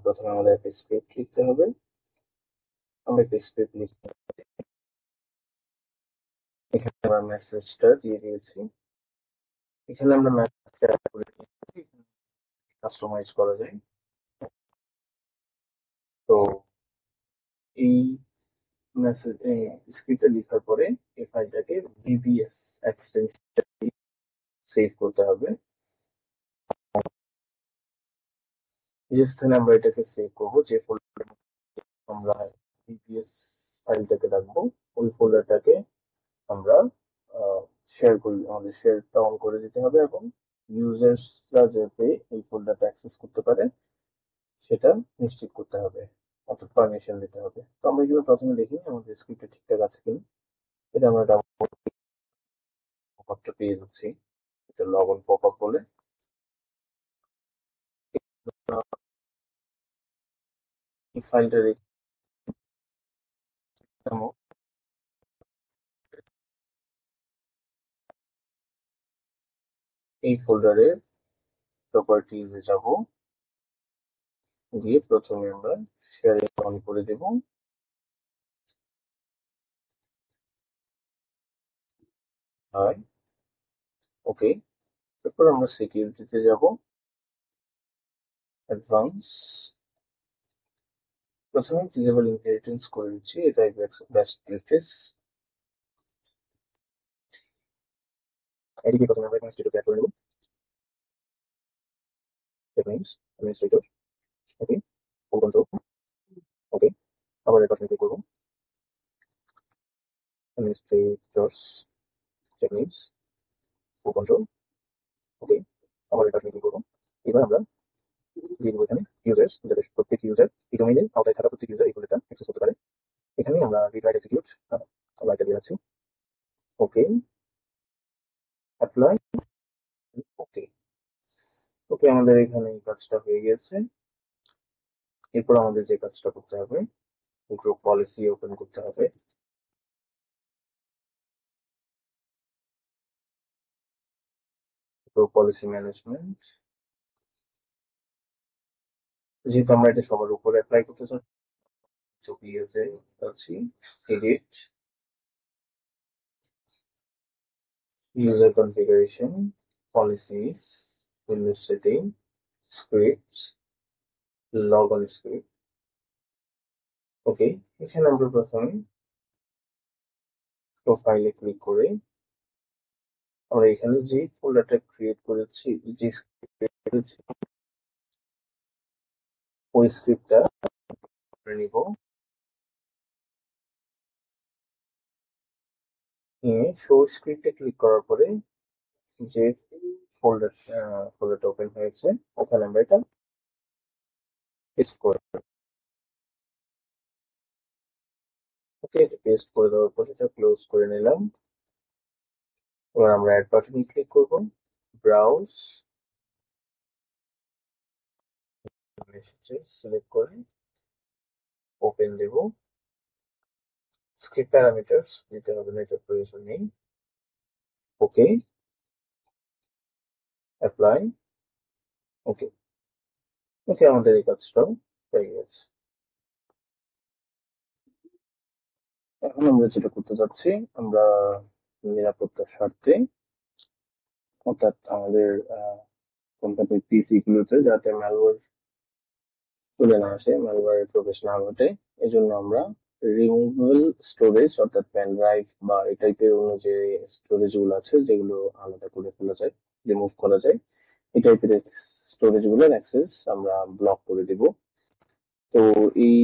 প্রথমে আমাদের একটা স্ক্রিপ্ট লিখতে হবে। আমরা একটা স্ক্রিপ্ট লিখতে হবে, এখানে আমরা মেসেজটা দিয়ে দিয়েছি। এখানে আমরা মেসেজটা কাস্টমাইজ করা যায়। তো এই মেসেজ স্ক্রিপ্টটা লেখার পরে এই ফাইলটাকে VBS এক্সটেনশন সেভ করতে হবে। যে স্থানে আমরা এটাকে সেভ করবো, যে ফোল্ডারে আমরা VBS ফাইলটাকে রাখবো, ওই ফোল্ডারটাকে আমরা শেয়ার করি, আমাদের শেয়ারটা অন করে দিতে হবে এবং ইউজার্সরা যাতে এই ফোল্ডারটা অ্যাক্সেস করতে পারে সেটা নিশ্চিত করতে হবে, অর্থাৎ পারমিশন দিতে হবে। তো আমরা এগুলো প্রথমে দেখি আমাদের স্ক্রিপ্টটা ঠিকঠাক আছে কিনা। এটা আমরা ডাউনলোড পেয়ে যাচ্ছি, এটা লগ ইন পপ আপ বলে। এই ফাইলটা রেখে এই ফোল্ডারের প্রপার্টিজে যাব, গিয়ে প্রথমে আমরা শেয়ারিং অন করে দেব। আর ওকে, তারপর আমরা সিকিউরিটিতে যাব, অ্যাডভান্স। প্রথমে ডিসেবল ইনহেরিটেন্স করে দিচ্ছি, এটা বেস্ট প্র্যাকটিস। এদিকে প্রথমে আমরা অ্যাডমিনিস্ট্রেটর অ্যাড করে নেব, that means administrator. Okay, open তো। ওকে, আবার এটা ক্লিক করব, অ্যাডমিনিস্ট্রেটরস, দ্যাট মিনস ওপেন তো। ওকে, আবার এটা ক্লিক করব। এবার আমরা দিয়ে দেবো এখানে ইউজার্স, যাতে প্রত্যেক ইউজার এই ডোমেইনের আওতায় থাকা প্রত্যেক ইউজার এই ফোল্ডারটা অ্যাক্সেস করতে পারে। এখানে আমরা রিড রাইট এক্সিকিউট আমরা এটা দিয়ে রাখছি। ওকে, অ্যাপ্লাই। ওকে, ওকে, আমাদের এখানে এই কাজটা হয়ে গেছে। এরপর আমাদের যে কাজটা করতে হবে, গ্রুপ পলিসি ওপেন করতে হবে। তো পলিসি ম্যানেজমেন্ট, যেহেতু আমরা এটা সবার উপরে অ্যাপ্লাই করতে চাচ্ছি, edit, user configuration, policies, Windows setting, scripts, logon script. ওকে, এখানে আমরা প্রথমে প্রোফাইলে ক্লিক করে আমরা এখানে যে ফোল্ডারটা ক্রিয়েট করেছি, যে ওই স্ক্রিপ্টটা করে নিব, নিয়ে শো স্ক্রিপ্টে ক্লিক করার পরে যে ফোল্ডারটা ওপেন হয়েছে ওখানে আমরা এটা পেস্ট করে, ওকে, এটা পেস্ট করে দেওয়ার পরে এটা ক্লোজ করে নিলাম। এবার আমরা অ্যাড বাটনে ক্লিক করব, ব্রাউজ, সিলেক্ট করে ওপেন দেব। স্ক্রিপ্ট প্যারামিটারস দিতে হবে না, এটা প্রয়োজন নেই। ওকে, অ্যাপ্লাই, ওকে, ওকে, আমাদের এই কাজটাও হয়ে গেছে। এখন আমরা যেটা করতে যাচ্ছি, আমরা নিরাপত্তার স্বার্থে, অর্থাৎ আমাদের কোম্পানির পিসি গুলোতে যাতে ম্যালওয়্যার চলে না আসে, ম্যালওয়্যারের প্রবেশ না ঘটে, এজন্য আমরা রিমুভেবল স্টোরেজ অর্থাৎ পেন ড্রাইভ বা এই টাইপের অন্য যে স্টোরেজ গুলো আছে যেগুলো আলাদা করে ফেলা যায়, রিমুভ করা যায়, এই টাইপের স্টোরেজ গুলোর অ্যাক্সেস আমরা ব্লক করে দিব। তো এই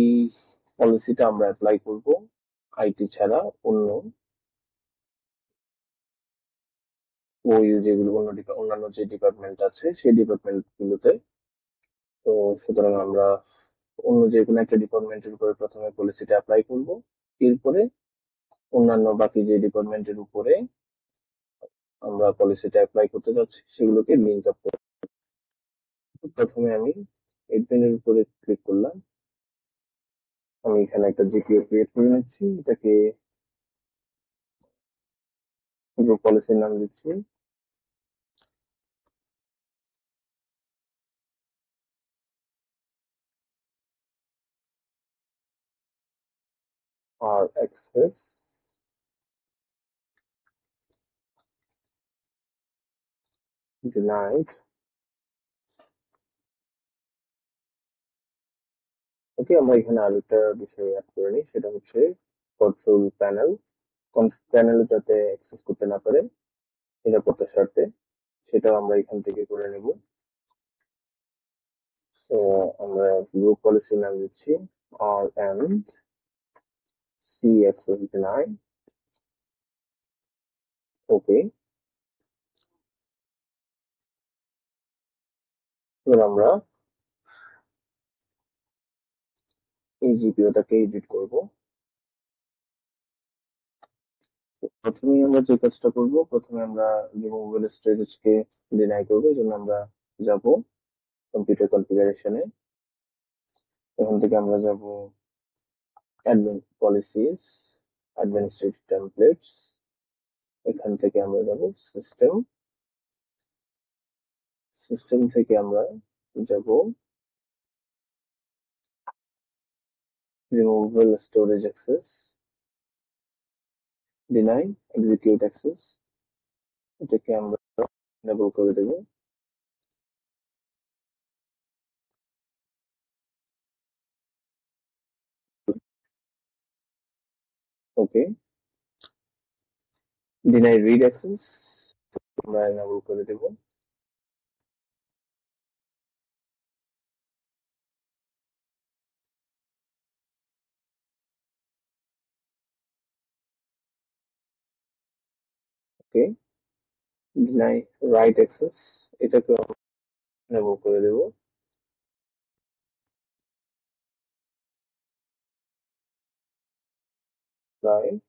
পলিসিটা আমরা অ্যাপ্লাই করব আইটি ছাড়া অন্য ওই যেগুলো অন্যান্য যে ডিপার্টমেন্ট আছে সেই ডিপার্টমেন্ট গুলোতে। তো সুতরাং আমরা অন্য যে কোনো একটা ডিপার্টমেন্টের উপরে প্রথমে পলিসিটা অ্যাপ্লাই করব, এরপরে অন্যান্য বাকি যে ডিপার্টমেন্টের উপরে আমরা পলিসিটা অ্যাপ্লাই করতে যাচ্ছি সেগুলোকে লিঙ্ক আপ করব। প্রথমে আমি এডমিনের উপরে ক্লিক করলাম, আমি এখানে একটা জিপিও ক্রিয়েট করে নিচ্ছি, এটাকে গ্রুপ পলিসির নাম দিচ্ছি, আর অ্যাক্সেস ডিনাইড। ওকে, আমরা এখানে আরেকটা বিষয় অ্যাড করে নিই, সেটা হচ্ছে কন্ট্রোল প্যানেল। কন্ট্রোল প্যানেল যাতে অ্যাক্সেস করতে না পারে নিরাপত্তার স্বার্থে, সেটাও আমরা এখান থেকে করে নেব। তো আমরা গ্রুপ পলিসির নাম দিচ্ছি আর এন্ড সি অ্যাক্সেস ডিনাই, ওকে। এবার আমরা এই জিপিওটাকে এডিট করব। প্রথমেই আমরা যে কাজটা করব, প্রথমে আমরা রিমুভেবল স্টোরেজকে ডিনাই করবো, এই জন্য আমরা যাব কম্পিউটার কনফিগারেশনে, এখান থেকে আমরা যাব অ্যাডমিন পলিসিস, অ্যাডমিনিস্ট্রেটিভ টেমপ্লেটস, এখান থেকে আমরা যাব সিস্টেম, সিস্টেম থেকে আমরা যাব removable storage access, deny execute access, এটাকে আমরা এনেবল করে দেব। ওকে, ডিনাই রিড অ্যাক্সেস আমরা এনেবল করে দেব। ওকে, ডিনাই রাইট অ্যাক্সেস, এটাকে এনেবল করে দেব। রাইট,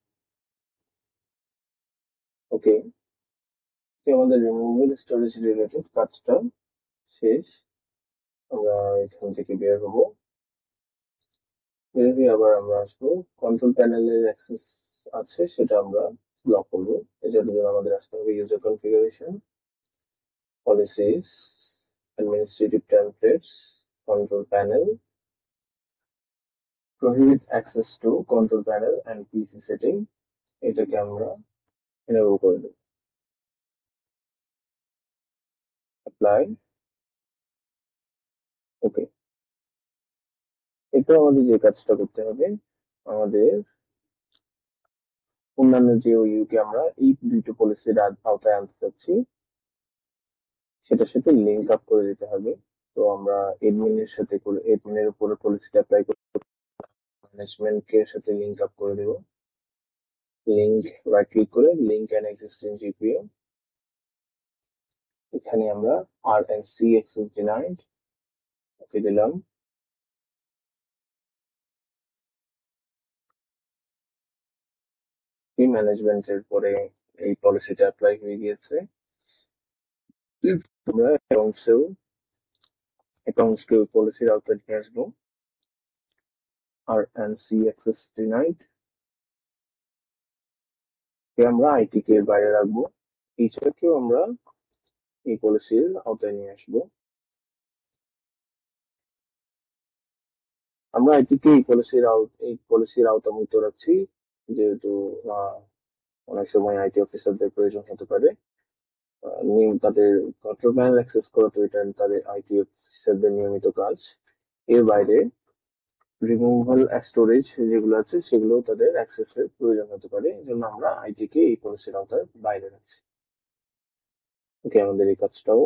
ওকে, আমাদের রিমুভেবল স্টোরেজ রিলেটেড কাজটা শেষ। আমরা এখান থেকে বের হবো, বের হয়ে আবার আমরা আসবো কন্ট্রোল প্যানেলের অ্যাক্সেস আছে সেটা আমরা ব্লক করবো। এটার জন্য আমাদের আসতে হবে user configuration, policies, administrative templates, control panel, prohibit access to control panel and PC setting এটাকে আমরা enable করে দেব। apply, ওকে। এটা আমাদের যে কাজটা করতে হবে, আমাদের অন্যান্য যে ওইকে আমরা এই দুটো পলিসির আওতায় আনতে চাচ্ছি সেটার সাথে লিঙ্ক আপ করে দিতে হবে। তো আমরা এডমিনের সাথে করে এডমিনের উপরে পলিসিটা অ্যাপ্লাই করে ম্যানেজমেন্ট এর সাথে লিঙ্ক আপ করে দেব। লিঙ্ক রাইট ক্লিক করে লিঙ্ক অ্যান্ড এক্সিস্টিং জিপিও, এখানে আমরা RNC access denied ওকে দিলাম। ম্যানেজমেন্টের পরে এই পলিসিটা অ্যাপ্লাই হয়ে গিয়েছে। আমরা অ্যাকাউন্টসকে পলিসির আওতায় নিয়ে আসবো। RNC access denied কে আমরা আইটি কে বাইরে রাখবো, এইটাকেও আমরা এই পলিসির আওতায় নিয়ে আসবো। আমরা আইটি কে এই পলিসির আওতামুক্ত রাখছি যেহেতু অনেক সময় আইটি অফিসারদের প্রয়োজন হতে পারে। তাদের কন্ট্রোল প্যানেল অ্যাক্সেস করা তো এটা তাদের আইটি অফিসারদের নিয়মিত কাজ। এর বাইরে রিমুভাল স্টোরেজ যেগুলো আছে সেগুলো তাদের অ্যাক্সেসের প্রয়োজন হতে পারে, এই জন্য আমরা আইটি কে এই পলিসির আওতায় বাইরে রাখছি। ওকে, আমাদের এই কাজটাও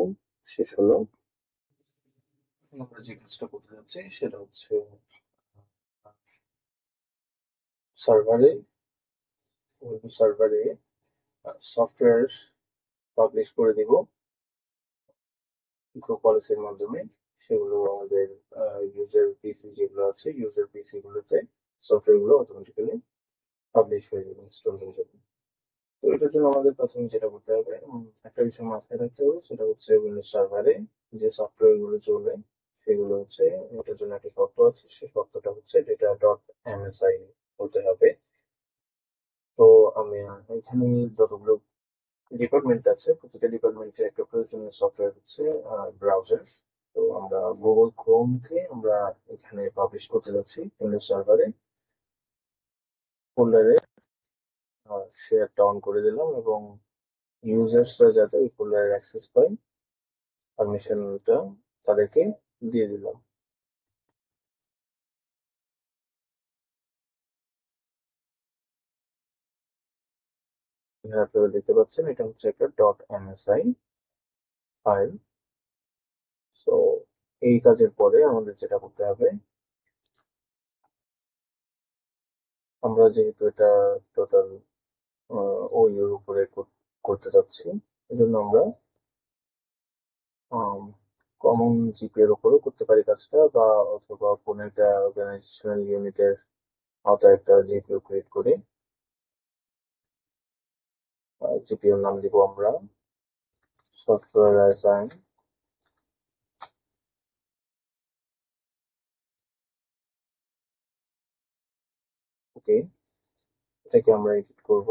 শেষ হলো। আমরা যে কাজটা করতে যাচ্ছি সেটা হচ্ছে সার্ভারে সফটওয়্যার পাবলিশ করে দিব গ্রুপ পলিসির মাধ্যমে। সেগুলো আমাদের ইউজার পিসি যেগুলো আছে ইউজার পিসি গুলোতে সফটওয়্যার গুলো অটোমেটিক্যালি পাবলিশ হয়ে যাবে, ইনস্টল হয়ে যাবে। তো এটার জন্য আমাদের প্রথমে যেটা করতে হবে, একটা বিষয় মাথায় রাখতে হবে, সেটা হচ্ছে উইন্ডোজ সার্ভারে যে সফটওয়্যার গুলো চলবে সেগুলো হচ্ছে এটার জন্য একটা শর্ত আছে, সেই শর্তটা হচ্ছে data.msi হতে হবে। তো আমি এখানে যতগুলো ডিপার্টমেন্ট আছে প্রতিটা ডিপার্টমেন্টের একটা প্রয়োজনীয় সফটওয়্যার হচ্ছে ব্রাউজার। তো আমরা গুগল ক্রোমকে আমরা এখানে পাবলিশ করতে যাচ্ছি উইন্ডোজ সার্ভারে। ফোল্ডারে শেয়ারটা অন করে দিলাম এবং ইউজার্সরা যাতে ওই ফোল্ডারের অ্যাক্সেস পায় পারমিশনটা তাদেরকে দিয়ে দিলাম। এখানে আপনারা দেখতে পাচ্ছেন এটা হচ্ছে একটা .msi ফাইল। সো এই কাজের পরে আমাদের যেটা করতে হবে, আমরা যেহেতু এটা টোটাল ওই এর উপরে করতে যাচ্ছি, এজন্য আমরা কমন জিপি এর উপরেও করতে পারি কাজটা, বা অথবা কোনো একটা অর্গানাইজেশনাল ইউনিটের আওতায় একটা জিপিও ক্রিয়েট করে জিপিওর নাম দিব আমরা সফটওয়্যার অ্যাসাইন। ওকে, এটাকে আমরা এডিট করব।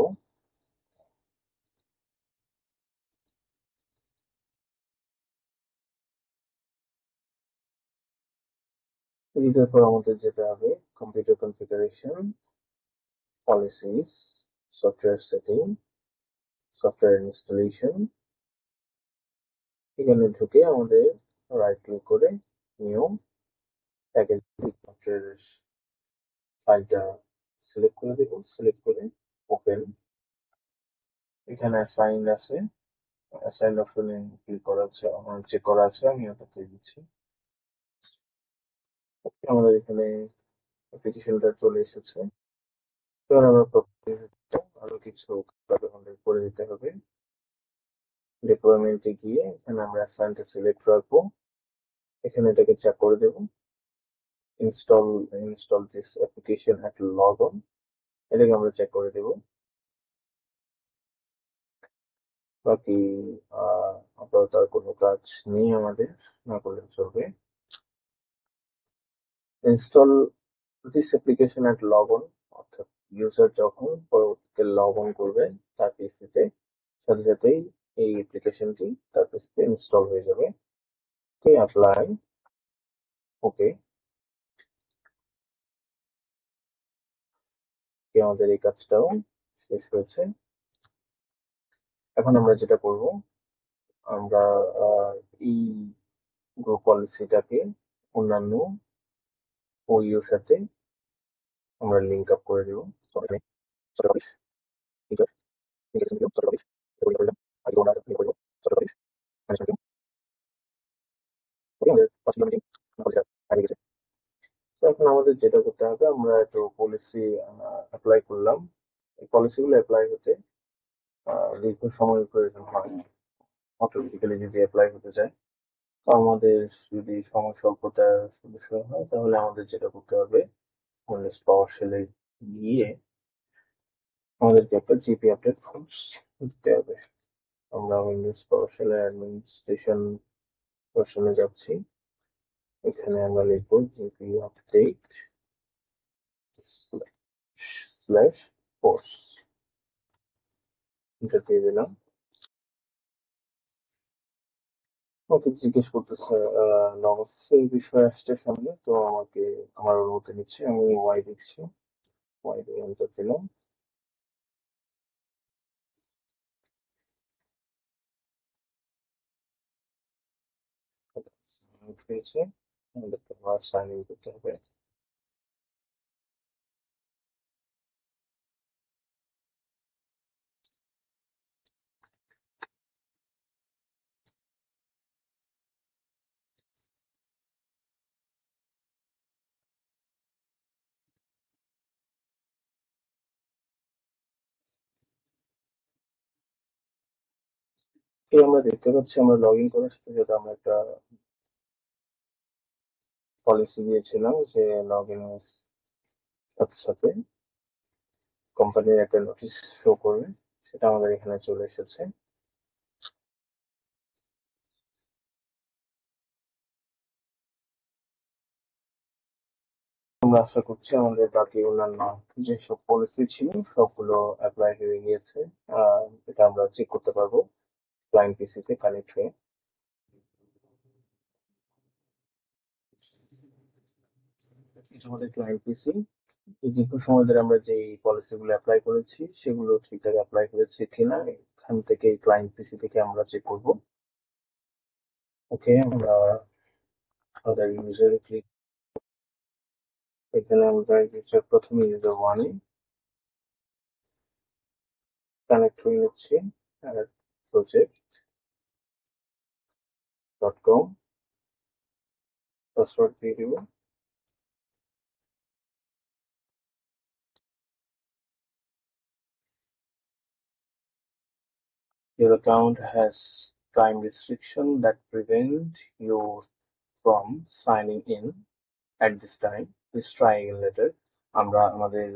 এডিটের পর আমাদের যেতে হবে computer configuration, policies, software setting, software installation. এখানে ঢুকে আমাদের রাইট ক্লিক করে নিউ প্যাকেজ সফটওয়্যার ফাইলটা সিলেক্ট করে দেব, সিলেক্ট করে ওপেন। এখানে অ্যাসাইন আছে, অ্যাসাইন অপশনে ক্লিক করা আছে, আমার চেক করা আছে, আমি ওটা দিয়ে দিচ্ছি। আমাদের এখানে অ্যাপ্লিকেশনটা চলে এসেছে। এবার আমরা আরো কিছু কাজ আমাদের করে দিতে হবে। ডিপ্লয়মেন্টে গিয়ে এখানে আমরা অ্যাসাইনটা সিলেক্ট রাখবো, এখানে এটাকে চেক করে দেব। Install this application at log on, এটাকে আমরা চেক করে দেব। বাকি আপাতত আর কোনো কাজ নেই আমাদের, না করলে চলবে। Install this application at log on, অর্থাৎ ইউজার যখন পরবর্তীতে লগ অন করবে তার পিসিতে সাথে সাথেই এই অ্যাপ্লিকেশনটি তার পিসিতে ইনস্টল হয়ে যাবে। ওকে, অ্যাপ্লাই, ওকে। আমাদের এই কাজটাও শেষ হয়েছে। এখন আমরা যেটা করব, আমরা এই গ্রুপ পলিসিটাকে অন্যান্য ওইওর সাথে আমরা লিঙ্ক আপ করে দেবো। এখন আমাদের যেটা করতে হবে, আমরা একটু পলিসি অ্যাপ্লাই করলাম। এই পলিসিগুলো অ্যাপ্লাই হতে দীর্ঘ সময়ের প্রয়োজন হয় অটোমেটিক্যালি যদি অ্যাপ্লাই হতে চায়। তো আমাদের যদি সময় স্বল্পতার সমস্যা হয়, তাহলে আমাদের যেটা করতে হবে, উইন্ডোজ পাওয়ার শেলে গিয়ে আমাদেরকে একটা জিপি আপডেট ফোর্স দিতে হবে। আমরা উইন্ডোজ পাওয়ার শেলে অ্যাডমিনিস্ট্রেশন ভার্সনে যাচ্ছি। এখানে আমরা লিখবো জিপি আপডেট স্ল্যাশ ফোর্স, এটা দিয়ে দিলাম। আমাকে জিজ্ঞেস করতেছে অবশ্যই বিষয় আসছে সামনে, তো আমাকে আমার অনুমতি নিচ্ছে, আমি ওয়াই দিচ্ছি, ওয়াই দিয়ে এন্টার দিলাম। হয়েছে, আমাদেরকে আবার সাইন ইন করতে হবে। তো আমরা দেখতে পাচ্ছি আমরা লগ ইন করার সাথে সাথে আমরা একটা পলিসি দিয়েছিলাম যে লগ ইনের সাথে সাথে কোম্পানির একটা নোটিশ শো করবে, সেটা আমাদের এখানে চলে এসেছে। আমরা আশা করছি আমাদের বাকি অন্যান্য যেসব পলিসি ছিল সবগুলো অ্যাপ্লাই হয়ে গিয়েছে। এটা আমরা চেক করতে পারবো ক্লায়েন্ট পিসিতে কানেক্ট হয়ে। এটা আমাদের ক্লায়েন্ট পিসি। এই দীর্ঘ সময় ধরে আমরা যে পলিসিগুলো অ্যাপ্লাই করেছি সেগুলো ঠিকঠাক অ্যাপ্লাই করেছি কিনা এখান থেকে ক্লায়েন্ট পিসি থেকে আমরা চেক করব। ওকে, আমরা আমাদের ইউজারে ক্লিক, এখানে আমরা ইউজার প্রথমে ইউজার ওয়ানে কানেক্ট হয়ে নিচ্ছি project.com, পাসওয়ার্ড দিয়ে দিব। Your account has time restriction that prevent you from signing in at this time. Please try again later. আমরা আমাদের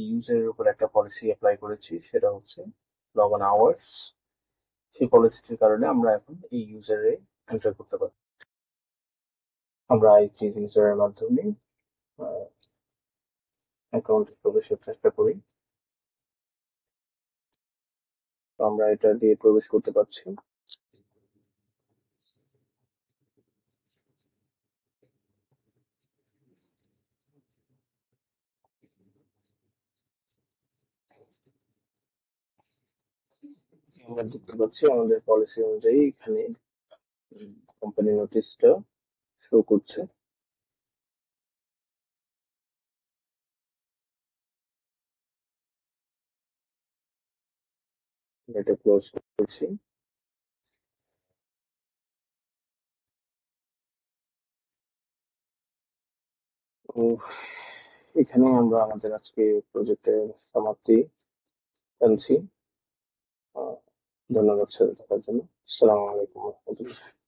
ইউজারের উপর একটা পলিসি অ্যাপ্লাই করেছি, সেটা হচ্ছে লগ অন আওয়ার্স। সেই পলিসিটির কারণে আমরা এখন এই ইউজারে এন্টার করতে পারি। আমরা এই ইউজারের মাধ্যমে অ্যাকাউন্টে প্রবেশের চেষ্টা করি। তো আমরা এটা দিয়ে প্রবেশ করতে পারছি। আমরা দেখতে পাচ্ছি আমাদের পলিসি অনুযায়ী এখানে কোম্পানি নোটিশটা শো করছে। এটা ক্লোজ করছি। তো এখানে আমরা আমাদের আজকে প্রজেক্টের সমাপ্তি টানছি। ধন্যবাদ সাথে থাকার জন্য। আসসালামু আলাইকুম রহমতুল্লাহ।